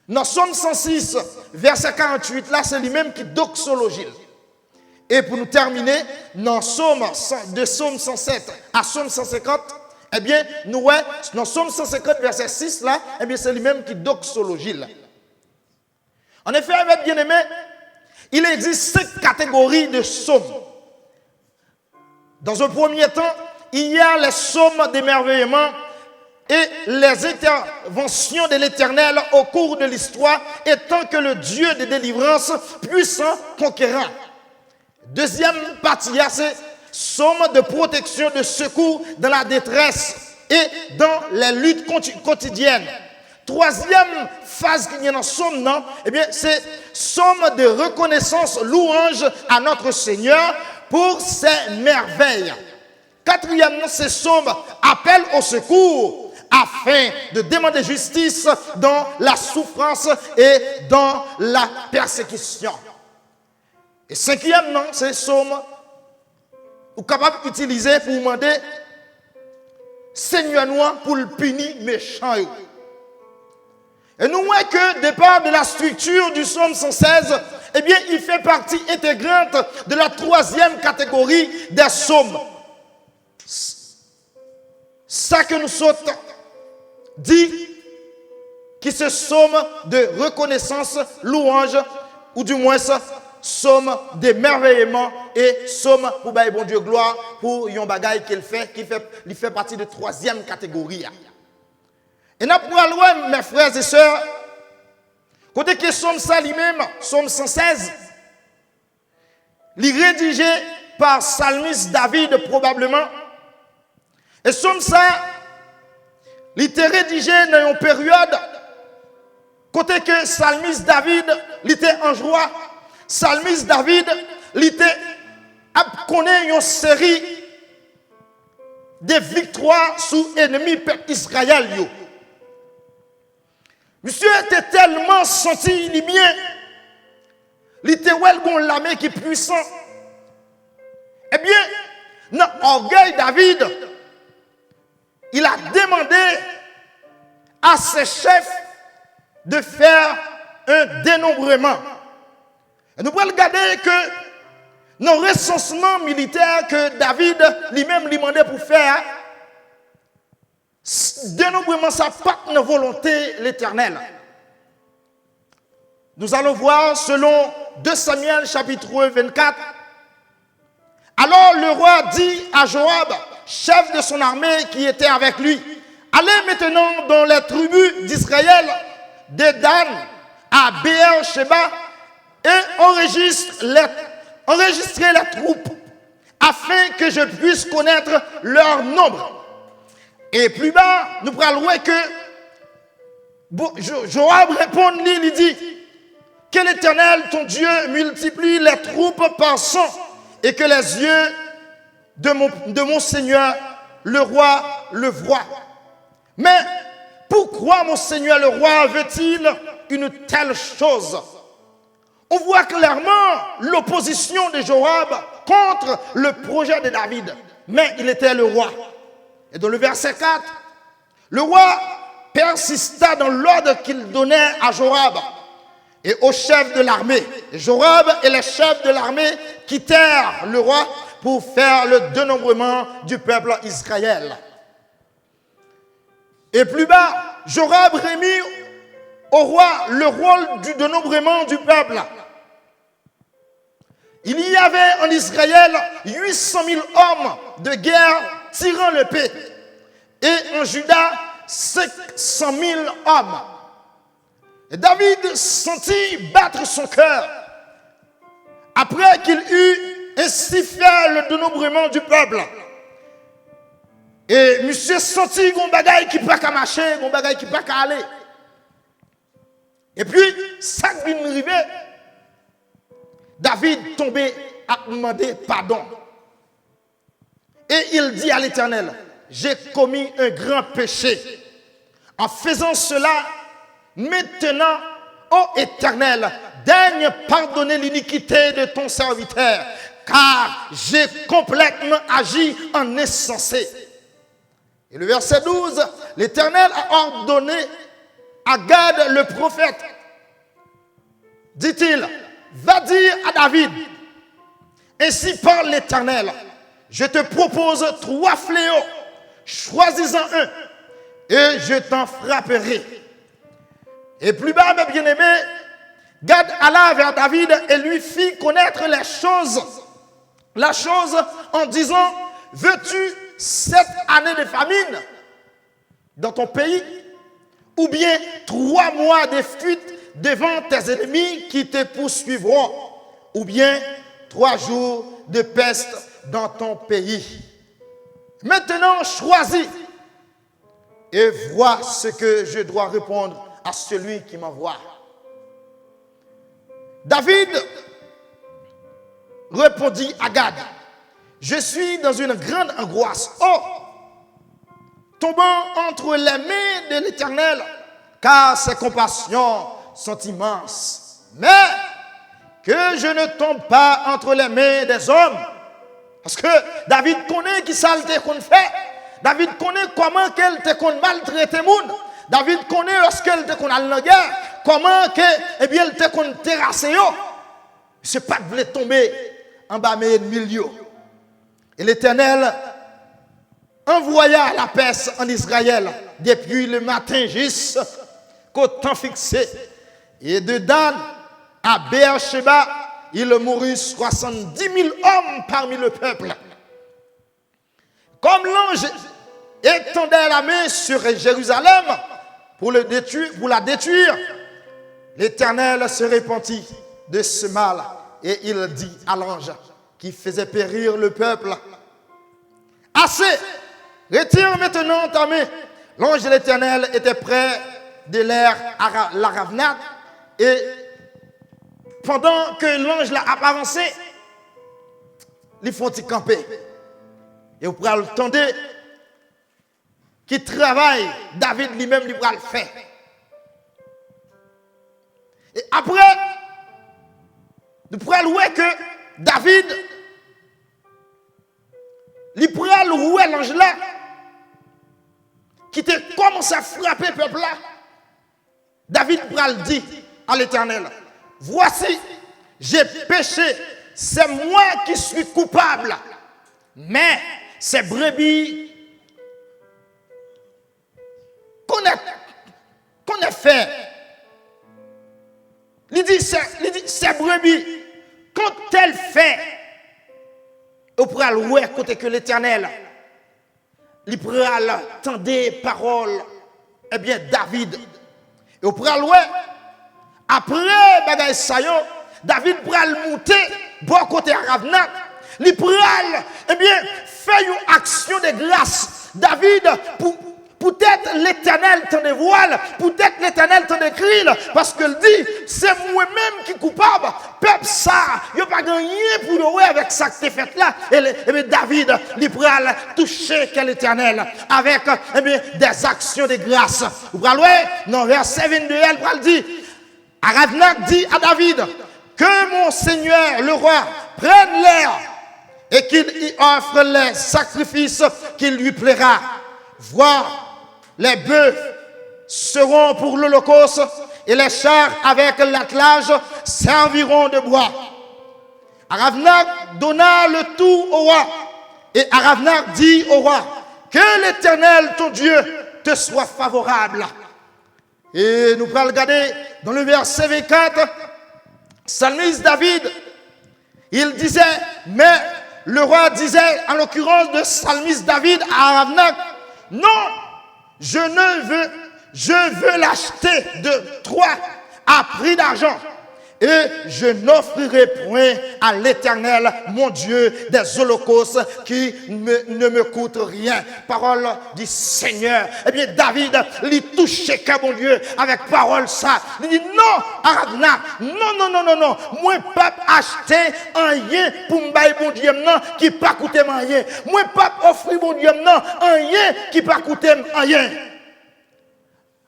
dans Somme 106, verset 48, là, c'est lui-même qui doxologie. Et pour nous terminer, dans Somme 107 à Somme 150, eh bien, nous, dans Somme 150, verset 6, là, eh bien, c'est lui-même qui doxologie. Là. En effet, mes bien-aimés, il existe 5 catégories de psaumes. Dans un premier temps, il y a les psaumes d'émerveillement et les interventions de l'Éternel au cours de l'histoire, étant que le Dieu de délivrance puissant, conquérant. Deuxième partie, c'est psaumes de protection, de secours dans la détresse et dans les luttes quotidiennes. Troisième phase qu'il y a dans psaume, non, eh bien, c'est psaume de reconnaissance, louange à notre Seigneur pour ses merveilles. Quatrièmement, ces psaumes appellent au secours afin de demander justice dans la souffrance et dans la persécution. Et cinquièmement, ces psaumes sont capables d'utiliser pour demander Seigneur nous pour le punir méchant. Et nous voyons que, départ de la structure du psaume 116, eh bien, il fait partie intégrante de la troisième catégorie des psaumes. Ça que nous sommes dit, qui se psaume de reconnaissance, louange, ou du moins psaume d'émerveillement et psaume pour bailler bon Dieu gloire pour yon bagay qu'il fait, il fait partie de troisième catégorie. Et nous pourrons, mes frères et sœurs, côté que psaume ça lui-même, psaume 116, il est rédigé par psalmiste David probablement. Et psaume ça, il était rédigé dans une période côté que psalmiste David, il était en joie. Psalmiste David, il était connaît une série de victoires sous ennemi peuple Israël. Monsieur était tellement senti il bien, il était l'armée qui est puissant. Eh bien, dans l'orgueil David, il a demandé à ses chefs de faire un dénombrement. Et nous pouvons regarder que dans le recensement militaire que David lui-même lui demandait pour faire, dénombrement, ça n'a pas de volonté l'Éternel. Nous allons voir selon 2 Samuel chapitre 24. Alors le roi dit à Joab, chef de son armée qui était avec lui, allez maintenant dans les tribus d'Israël, de Dan à Beer-Sheba, et enregistrez les troupes, afin que je puisse connaître leur nombre. Et plus bas, nous pourrons voir que Joab répond, il dit, que l'Éternel, ton Dieu, multiplie les troupes par 100, et que les yeux de mon Seigneur, le roi, le voient. Mais pourquoi mon Seigneur le roi veut-il une telle chose? On voit clairement l'opposition de Joab contre le projet de David. Mais il était le roi. Et dans le verset 4, le roi persista dans l'ordre qu'il donnait à Joab et au chef de l'armée. Joab et les chefs de l'armée quittèrent le roi pour faire le dénombrement du peuple Israël. Et plus bas, Joab remit au roi le rôle du dénombrement du peuple. Il y avait en Israël 800 000 hommes de guerre tirant l'épée et en Juda 500 000 hommes. Et David sentit battre son cœur après qu'il eut ainsi fait le dénombrement du peuple. Et monsieur sentit qu'on bagaille qui pas qu'à marcher, qu'on bagaille qui pas qu'à aller. Et puis, ça qui vient arriver, David tombé à demander pardon. Et il dit à l'Éternel, j'ai commis un grand péché. En faisant cela, maintenant, ô Éternel, daigne pardonner l'iniquité de ton serviteur, car j'ai complètement agi en insensé. Et le verset 12, l'Éternel a ordonné à Gad le prophète, dit-il, va dire à David, ainsi parle l'Éternel, je te propose 3 fléaux, choisis-en un, et je t'en frapperai. Et plus bas, mes bien-aimés, Gad alla vers David et lui fit connaître la chose en disant, veux-tu 7 années de famine dans ton pays, ou bien 3 mois de fuite devant tes ennemis qui te poursuivront, ou bien 3 jours de peste dans ton pays. Maintenant, choisis et vois ce que je dois répondre à celui qui m'envoie. David répondit à Gad, je suis dans une grande angoisse. Oh, tombant entre les mains de l'Éternel, car ses compassions sont immenses. Mais que je ne tombe pas entre les mains des hommes. Parce que David connaît qui ça le qu'on fait. David connaît comment qu'elle te qu'on maltraite moun. David connaît lorsqu'elle te qu'on a la guerre, comment que eh bien elle te qu'on terrasse yo. C'est pas de voulait tomber en bas mes ennemis. Et l'Éternel envoya la peste en Israël depuis le matin jusqu'au temps fixé. Et de Dan à Beersheba, il mourut 70 000 hommes parmi le peuple. Comme l'ange étendait la main sur Jérusalem pour la détruire, l'Éternel se repentit de ce mal et il dit à l'ange qui faisait périr le peuple: assez, retire maintenant ta main. L'ange de l'Éternel était près de l'air la Ravnat et pendant que l'ange l'a avancé, ils font y camper. Et vous pourrez entendre qui travaille, David lui-même, il pourra le faire. Et après, nous pourrons louer que David, il pourra louer l'ange là, qui te commence à frapper le peuple là. David pourra le dire à l'Éternel: voici, j'ai péché, c'est moi qui suis coupable. Mais ces brebis qu'on a fait, il dit ces brebis, quand elles fait, on pourra louer côté que l'Éternel, il pourra entendre des paroles, eh bien David, et on pourra louer. Après bagay sayo, David pourra le monter bon côté Ravnat, il pourra eh bien faire une action de grâce. David peut-être l'Éternel t'en dévoile, peut-être l'Éternel t'en écrit, parce qu'il dit c'est moi-même qui suis coupable. Peuple ça, il n'y a pas gagné pour nous avec ça que tu fait là. Et bien David, il pourra toucher l'Éternel avec eh bien, des actions de grâce. Vous voyez, dans verset 22, elle pourra le dire. Aravnak dit à David que mon Seigneur, le roi, prenne l'air et qu'il y offre les sacrifices qu'il lui plaira. Vois, les bœufs seront pour l'Holocauste et les chars avec l'attelage serviront de bois. Aravnak donna le tout au roi et Aravnak dit au roi: que l'Éternel, ton Dieu, te soit favorable. Et nous allons regarder dans le verset 24, psalmiste David, il disait, mais le roi disait, en l'occurrence de psalmiste David à Aravnak: non, je veux l'acheter de toi à prix d'argent. Et je n'offrirai point à l'Éternel, mon Dieu, des holocaustes qui ne me coûtent rien. Parole du Seigneur. Eh bien, David, il touchait que mon Dieu avec parole ça. Il dit non, Aravnak, non. Moi, pas acheter rien pour me bailler mon Dieu, non, qui pas coûter rien. Moi, pas offrir mon Dieu, non, rien qui pas coûter rien.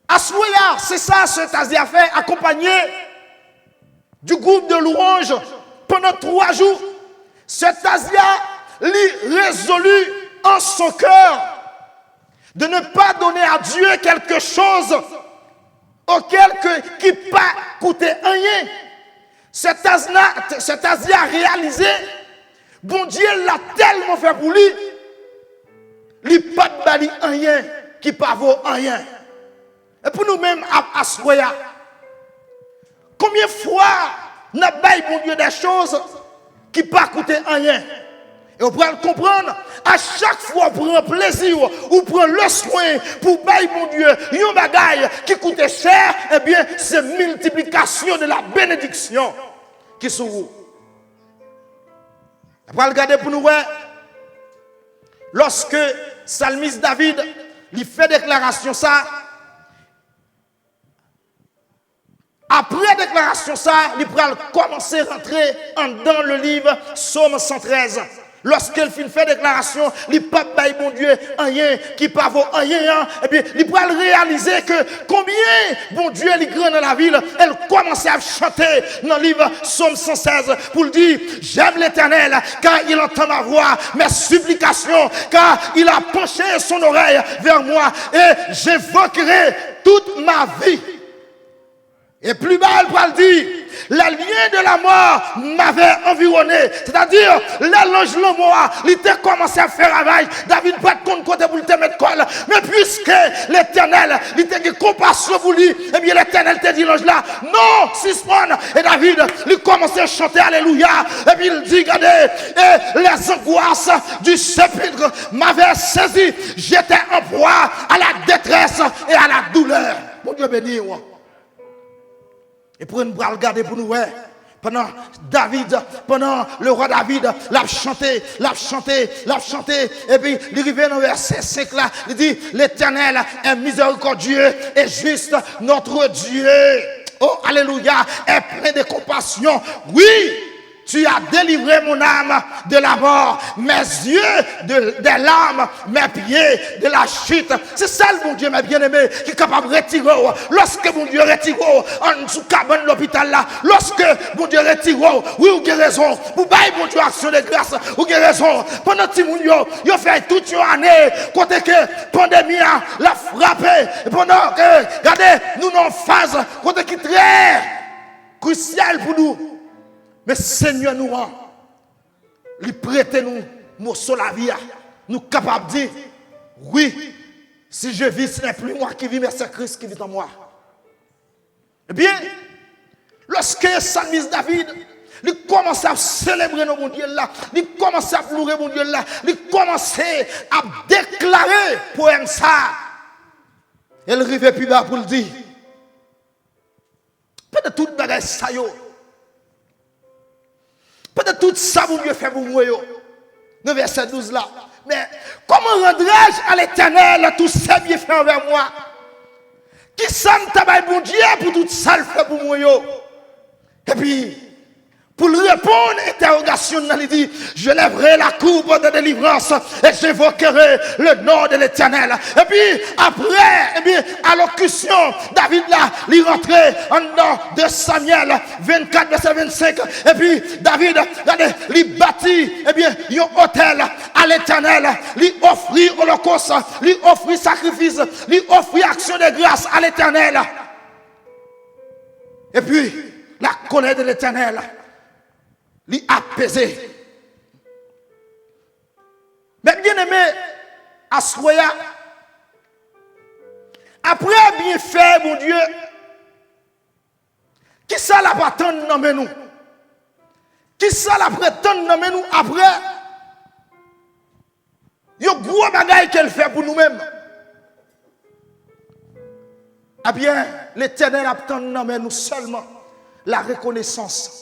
Assoya, c'est ça, ce Tazi a fait, accompagné du groupe de louanges pendant 3 jours. Cet Asia lui résolut en son cœur de ne pas donner à Dieu quelque chose auquel qui pas coûté rien. Cet Asia a réalisé, bon Dieu l'a tellement fait pour lui, lui pas de bali rien qui pas vaut rien. Et pour nous-mêmes à Soya, combien de fois n'a pas bon Dieu des choses qui ne pas coûter rien? Et on pourra le comprendre, à chaque fois on prend plaisir ou prend le soin pour bailler mon Dieu, un bagaille qui coûte cher, eh bien c'est multiplication de la bénédiction qui sont où. On va regarder pour nous voir, lorsque psalmiste David lui fait déclaration ça, après déclaration ça, il pourra commencer à rentrer dans le livre Psaume 113. Lorsqu'elle finit fait déclaration, il pas bail bon Dieu rien qui pas vaut rien, et bien il peut réaliser que combien bon Dieu est grand dans la ville. Elle commence à chanter dans le livre Psaume 116 pour dire j'aime l'Éternel car il entend ma voix, mes supplications, car il a penché son oreille vers moi et j'évoquerai toute ma vie. Et plus bas, elle va le dire, la ligne de la mort m'avait environné. C'est-à-dire, l'ange le mort, il était commencé à faire travail. David pas de compte côté pour te mettre colle. Mais puisque l'Éternel, il était compassion pour lui, et bien l'Éternel te dit l'ange là, non, Sismon. Et David, il commençait à chanter Alléluia. Et puis il dit, regardez, et les angoisses du chapitre m'avaient saisi. J'étais en proie à la détresse et à la douleur. Mon Dieu béni, moi. Et pour nous regarder pour nous, ouais, pendant le roi David, l'a chanté, et puis il arrive dans le verset 5 là, il dit, l'Éternel est miséricordieux et juste, notre Dieu, oh alléluia, est plein de compassion, oui. Tu as délivré mon âme de la mort, mes yeux des larmes, mes pieds de la chute. C'est ça le bon Dieu, mes bien-aimés, qui est capable de retirer. Lorsque mon Dieu retire en sous cabane de l'hôpital là, lorsque mon Dieu retire, oui, vous avez raison. Vous baillez mon Dieu action de grâce, vous avez raison. Pendant que vous fait toute une année, côté que pandémie l'a frappé, pendant que, regardez, nous sommes en phase, côté qui est très crucial pour nous. Mais Seigneur nous, il prête nous morceau la vie, nous capables de dire, oui, si je vis, ce n'est plus moi qui vis, mais c'est Christ qui vit en moi. Eh bien, lorsque Psalmiste David, il commence à célébrer nos bon Dieu là, il commence à pleurer mon Dieu là, il commence à déclarer poème ça. Elle arrive plus bas pour le dire. Pas de toute bagage ça yo. Peut-être tout ça, vous mieux fait pour moi. Le verset 12 là. Mais comment rendrai-je à l'Éternel tout ça bien fait envers moi? Qui ça me tabaye bon Dieu pour tout ça le fait pour moi? Et puis, pour lui répondre à l'interrogation, il dit, je lèverai la coupe de délivrance et j'évoquerai le nom de l'Éternel. Et puis, après, allocution, David là, il rentrait en dedans de Samuel 24, verset 25. Et puis, David, regardez, il bâtit, un hôtel à l'Éternel. Il offrit holocauste, il offrit sacrifice, il offrit action de grâce à l'Éternel. Et puis, la colère de l'Éternel lui apaiser. Mais bien aimé, Assoya, après bien fait, mon Dieu, qui ça la prétend nommer nous? Qui ça la prétend nommer nous après? Il y a gros bagaille qu'elle fait pour nous-mêmes. Eh bien, l'Éternel attend nommer nous seulement la reconnaissance.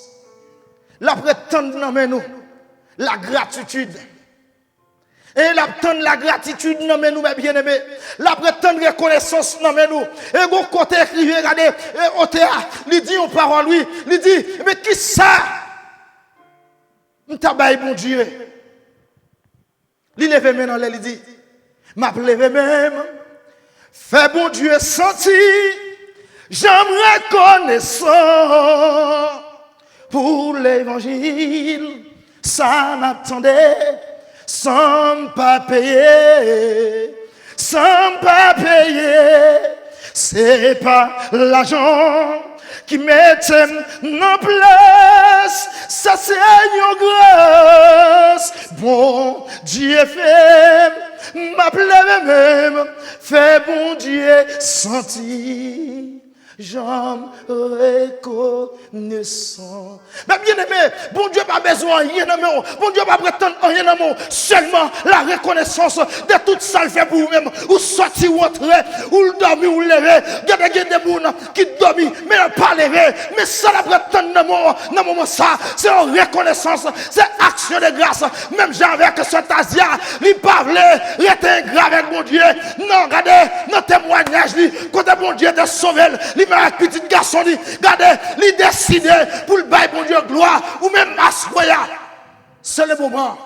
La prétendre dans nous la gratitude. Et la prétendre la gratitude dans nous, mes bien-aimés. La prétendre reconnaissance dans nous. Et bon côté écrivé, regardez, au théâtre, il dit en parole, lui, il dit, mais qui ça? M'tabaye bon Dieu. Il lève maintenant, il dit, m'a levé même, fait bon Dieu sentir, j'aimerais reconnaissant. Pour l'évangile, ça m'attendait, sans pas payer, c'est pas l'argent qui mettait en place, ça c'est une grâce, bon Dieu fait, m'appelait même, fait bon Dieu sentir. J'en reconnaissant. Mais bien aimé, bon Dieu n'a pas besoin de rien dans moi. Bon Dieu n'a pas prétendre rien dans moi. Seulement la reconnaissance de tout ça le fait pour vous-même. Ou sortir ou entrer, ou dormir ou lever. Il y a des gens qui dorment, mais pas lever. Mais ça la prétendre dans moi. Dans moment ça, c'est une reconnaissance, c'est action de grâce. Même j'ai avec ce Asia, il parle, il était grave avec mon Dieu. Non, regardez, notre témoignage, quand mon Dieu te sauve, avec petit garçon, regardez, il décide pour le bail, mon Dieu, gloire, ou même Assoya. C'est le moment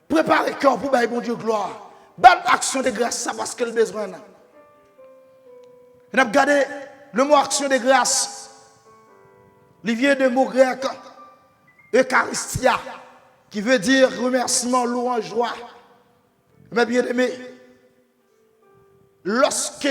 Préparez cœur pour bailler bon Dieu gloire. Bonne action de grâce, ça parce que le besoin. On a regardé le mot action de grâce. Il vient de mot grec Eucharistia, qui veut dire remerciement, louange, joie. Mais bien aimé, lorsque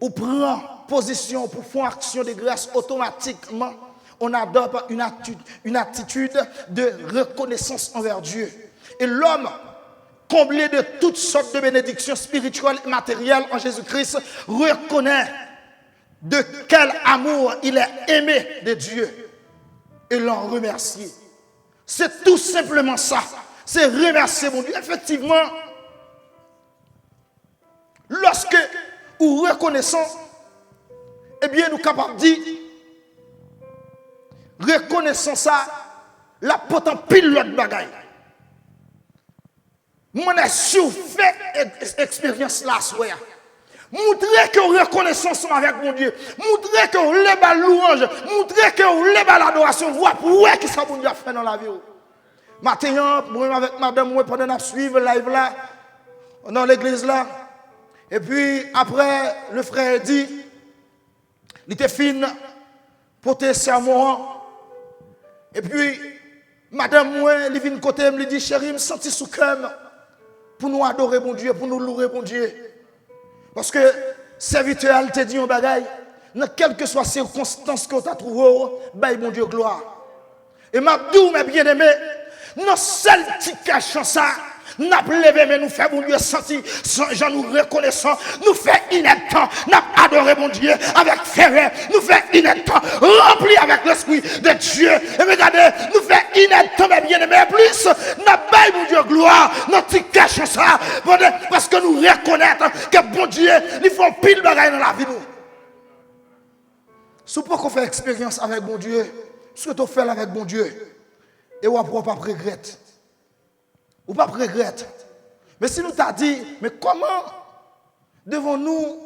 on prend position pour faire action de grâce, automatiquement, on adopte une attitude de reconnaissance envers Dieu. Et l'homme, comblé de toutes sortes de bénédictions spirituelles et matérielles en Jésus-Christ, reconnaît de quel amour il est aimé de Dieu et l'en remercie. C'est tout simplement ça. C'est remercier mon Dieu. Effectivement, lorsque nous reconnaissons, eh bien, nous sommes capables de dire, reconnaissons ça, la potent pile l'autre bagaille. Moi, j'ai fait expérience là, soir. Montrer que vous reconnaissance avec mon Dieu. Montrer que vous levez la louange. Montrer que vous levez l'adoration. Voir pour qui ça bon Dieu a fait dans la vie. Maintenant, moi avec madame, moi pendant que suivre live là, dans l'église là. Et puis après, le frère dit, il était fin, porter sermon. Et puis, madame, moi, il vient de côté, il dit, chérie, me sentis sous cœur pour nous adorer mon Dieu, pour nous louer mon Dieu. Parce que serviteur te dit un bagaille, dans quelle que soit circonstance que tu as trouvé, baille mon Dieu gloire. Et m'a dit, mes bien-aimés, non seul petit cachant ça, n'a pas levé, mais nous fait mon Dieu sentir, j'en nous reconnaissons, nous fait ineptant, n'a adoré mon Dieu avec ferveur, nous fait ineptant, rempli avec l'esprit de Dieu. Et regardez, nous fait ineptant, mes bien-aimés, plus, n'a pas mon Dieu gloire, notre petit cachant ça, parce que nous reconnaissons que bon Dieu, il faut pile bagaille dans la vie. Si vous pouvez faire expérience avec bon Dieu, ce que tu fais avec bon Dieu, et vous ne pas regretter. Ou pas regretter. Mais si nous t'a dit, mais comment devons-nous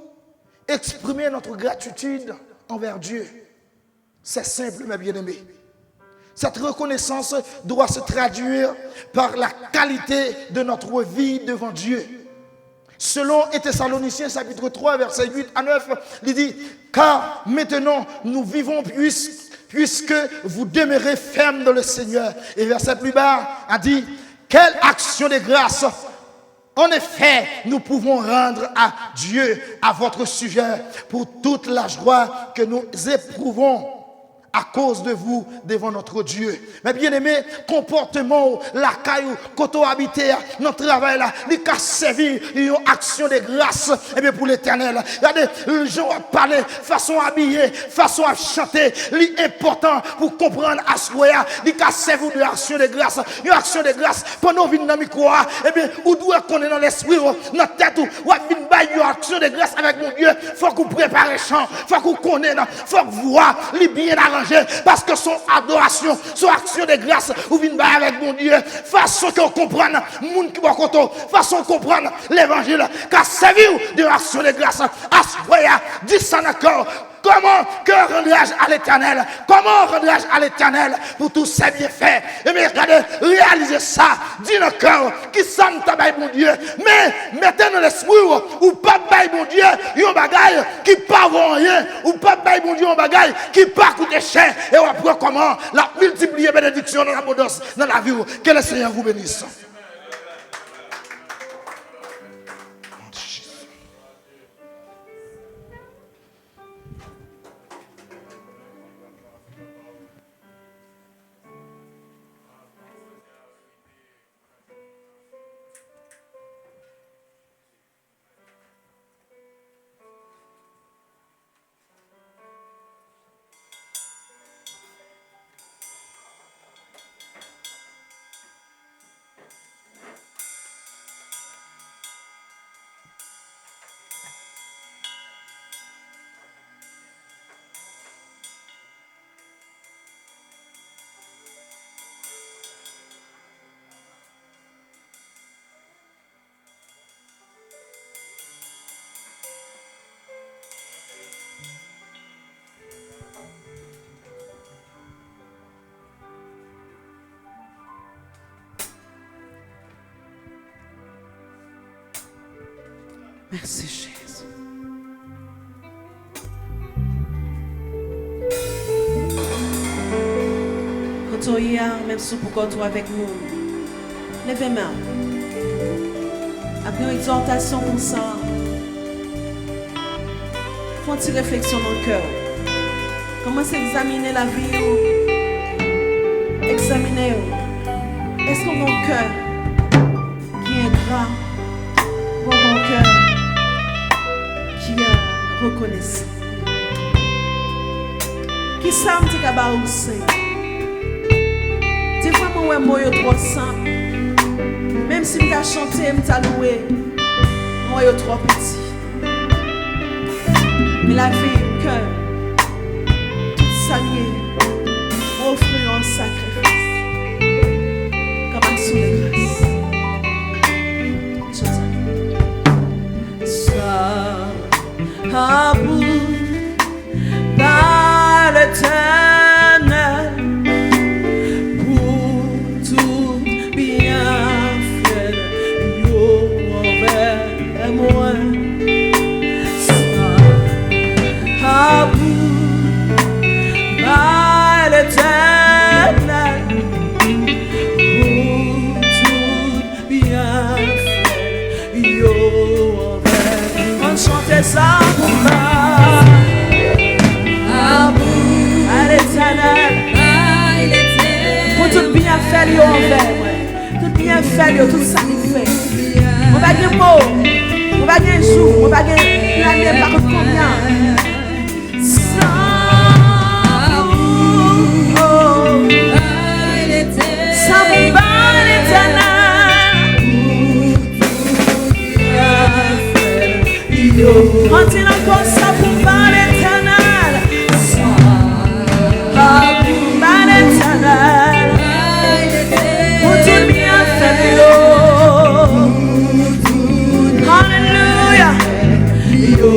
exprimer notre gratitude envers Dieu? C'est simple, mes bien-aimés. Cette reconnaissance doit se traduire par la qualité de notre vie devant Dieu. Selon Thessaloniciens chapitre 3, verset 8 à 9, il dit, car maintenant nous vivons puisque vous demeurez fermes dans le Seigneur. Et verset plus bas a dit, quelle action de grâce! En effet, nous pouvons rendre à Dieu à votre sujet pour toute la joie que nous éprouvons à cause de vous devant notre Dieu. Mais bien aimé, comportement, la caillou, koto habité, notre travail là, il a servi une action de grâce et bien pour l'éternel. Regardez, les gens ont parlé, façon habillée, façon à chanter, l'important pour comprendre à ce moment-là, il a servi une action de grâce. Une action de grâce, pendant que vous dans le micro, et bien, vous devez connaître dans l'esprit, dans la tête, vous avez une action de grâce avec mon Dieu. Il faut que vous préparez le chant, il faut que vous connaissez, il faut que vous voyez, les bien arrangés. Parce que son adoration, son action de grâce, vous venez avec mon Dieu, façon que vous comprenez, monde qui va compter, façon comprendre l'évangile, car servir de l'action de grâce, à ce moment-là, dis ça d'accord. Comment que rendrai-je à l'éternel? Comment rendrai-je à l'éternel pour tous ces bienfaits? Et bien, regardez, réalisez ça. Dis le cœur qui sonne ta baille, mon Dieu. Mais mettez dans l'esprit ou pas baille, mon Dieu, un bagaille qui pas vaut rien. Ou pas baille, mon Dieu, un bagaille qui pas coûter cher. Et on apprend comment la multiplier bénédiction dans l'abondance, dans la vie. Que le Seigneur vous bénisse. Merci Jésus. Quand tu es même si pourquoi tu es avec nous, levez main. Après une exhortation comme ça, font une réflexion dans le cœur. Commencez à examiner la vie. Examinez. Est-ce qu'on a un cœur qui est ingrat? Ou un cœur qui est reconnaissant? Qui ça me dit que c'est? Des fois, moi, je suis trop simple. Même si je t'ai chanté, je t'ai loué, moi, je suis trop petit. Mais la vie, le cœur, tout salué, offrir un sacrifice comme action de grâce. Ça a bout par l'Éternel pour tout bien fait, yo envers moi. Ça a bout par l'Éternel pour tout bien fait, yo envers. On chantait ça pour moi. À l'Éternel pour tout bien faire, yo envers moi. Tout bien faire, yo, tout ça qu'il fait. On va gagner mot, on va gagner jour, on va gagner l'année par combien. Continue encore ça pour par l'Éternel. Par l'Éternel. Pour tout bien fait. Alléluia. Yo,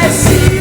merci.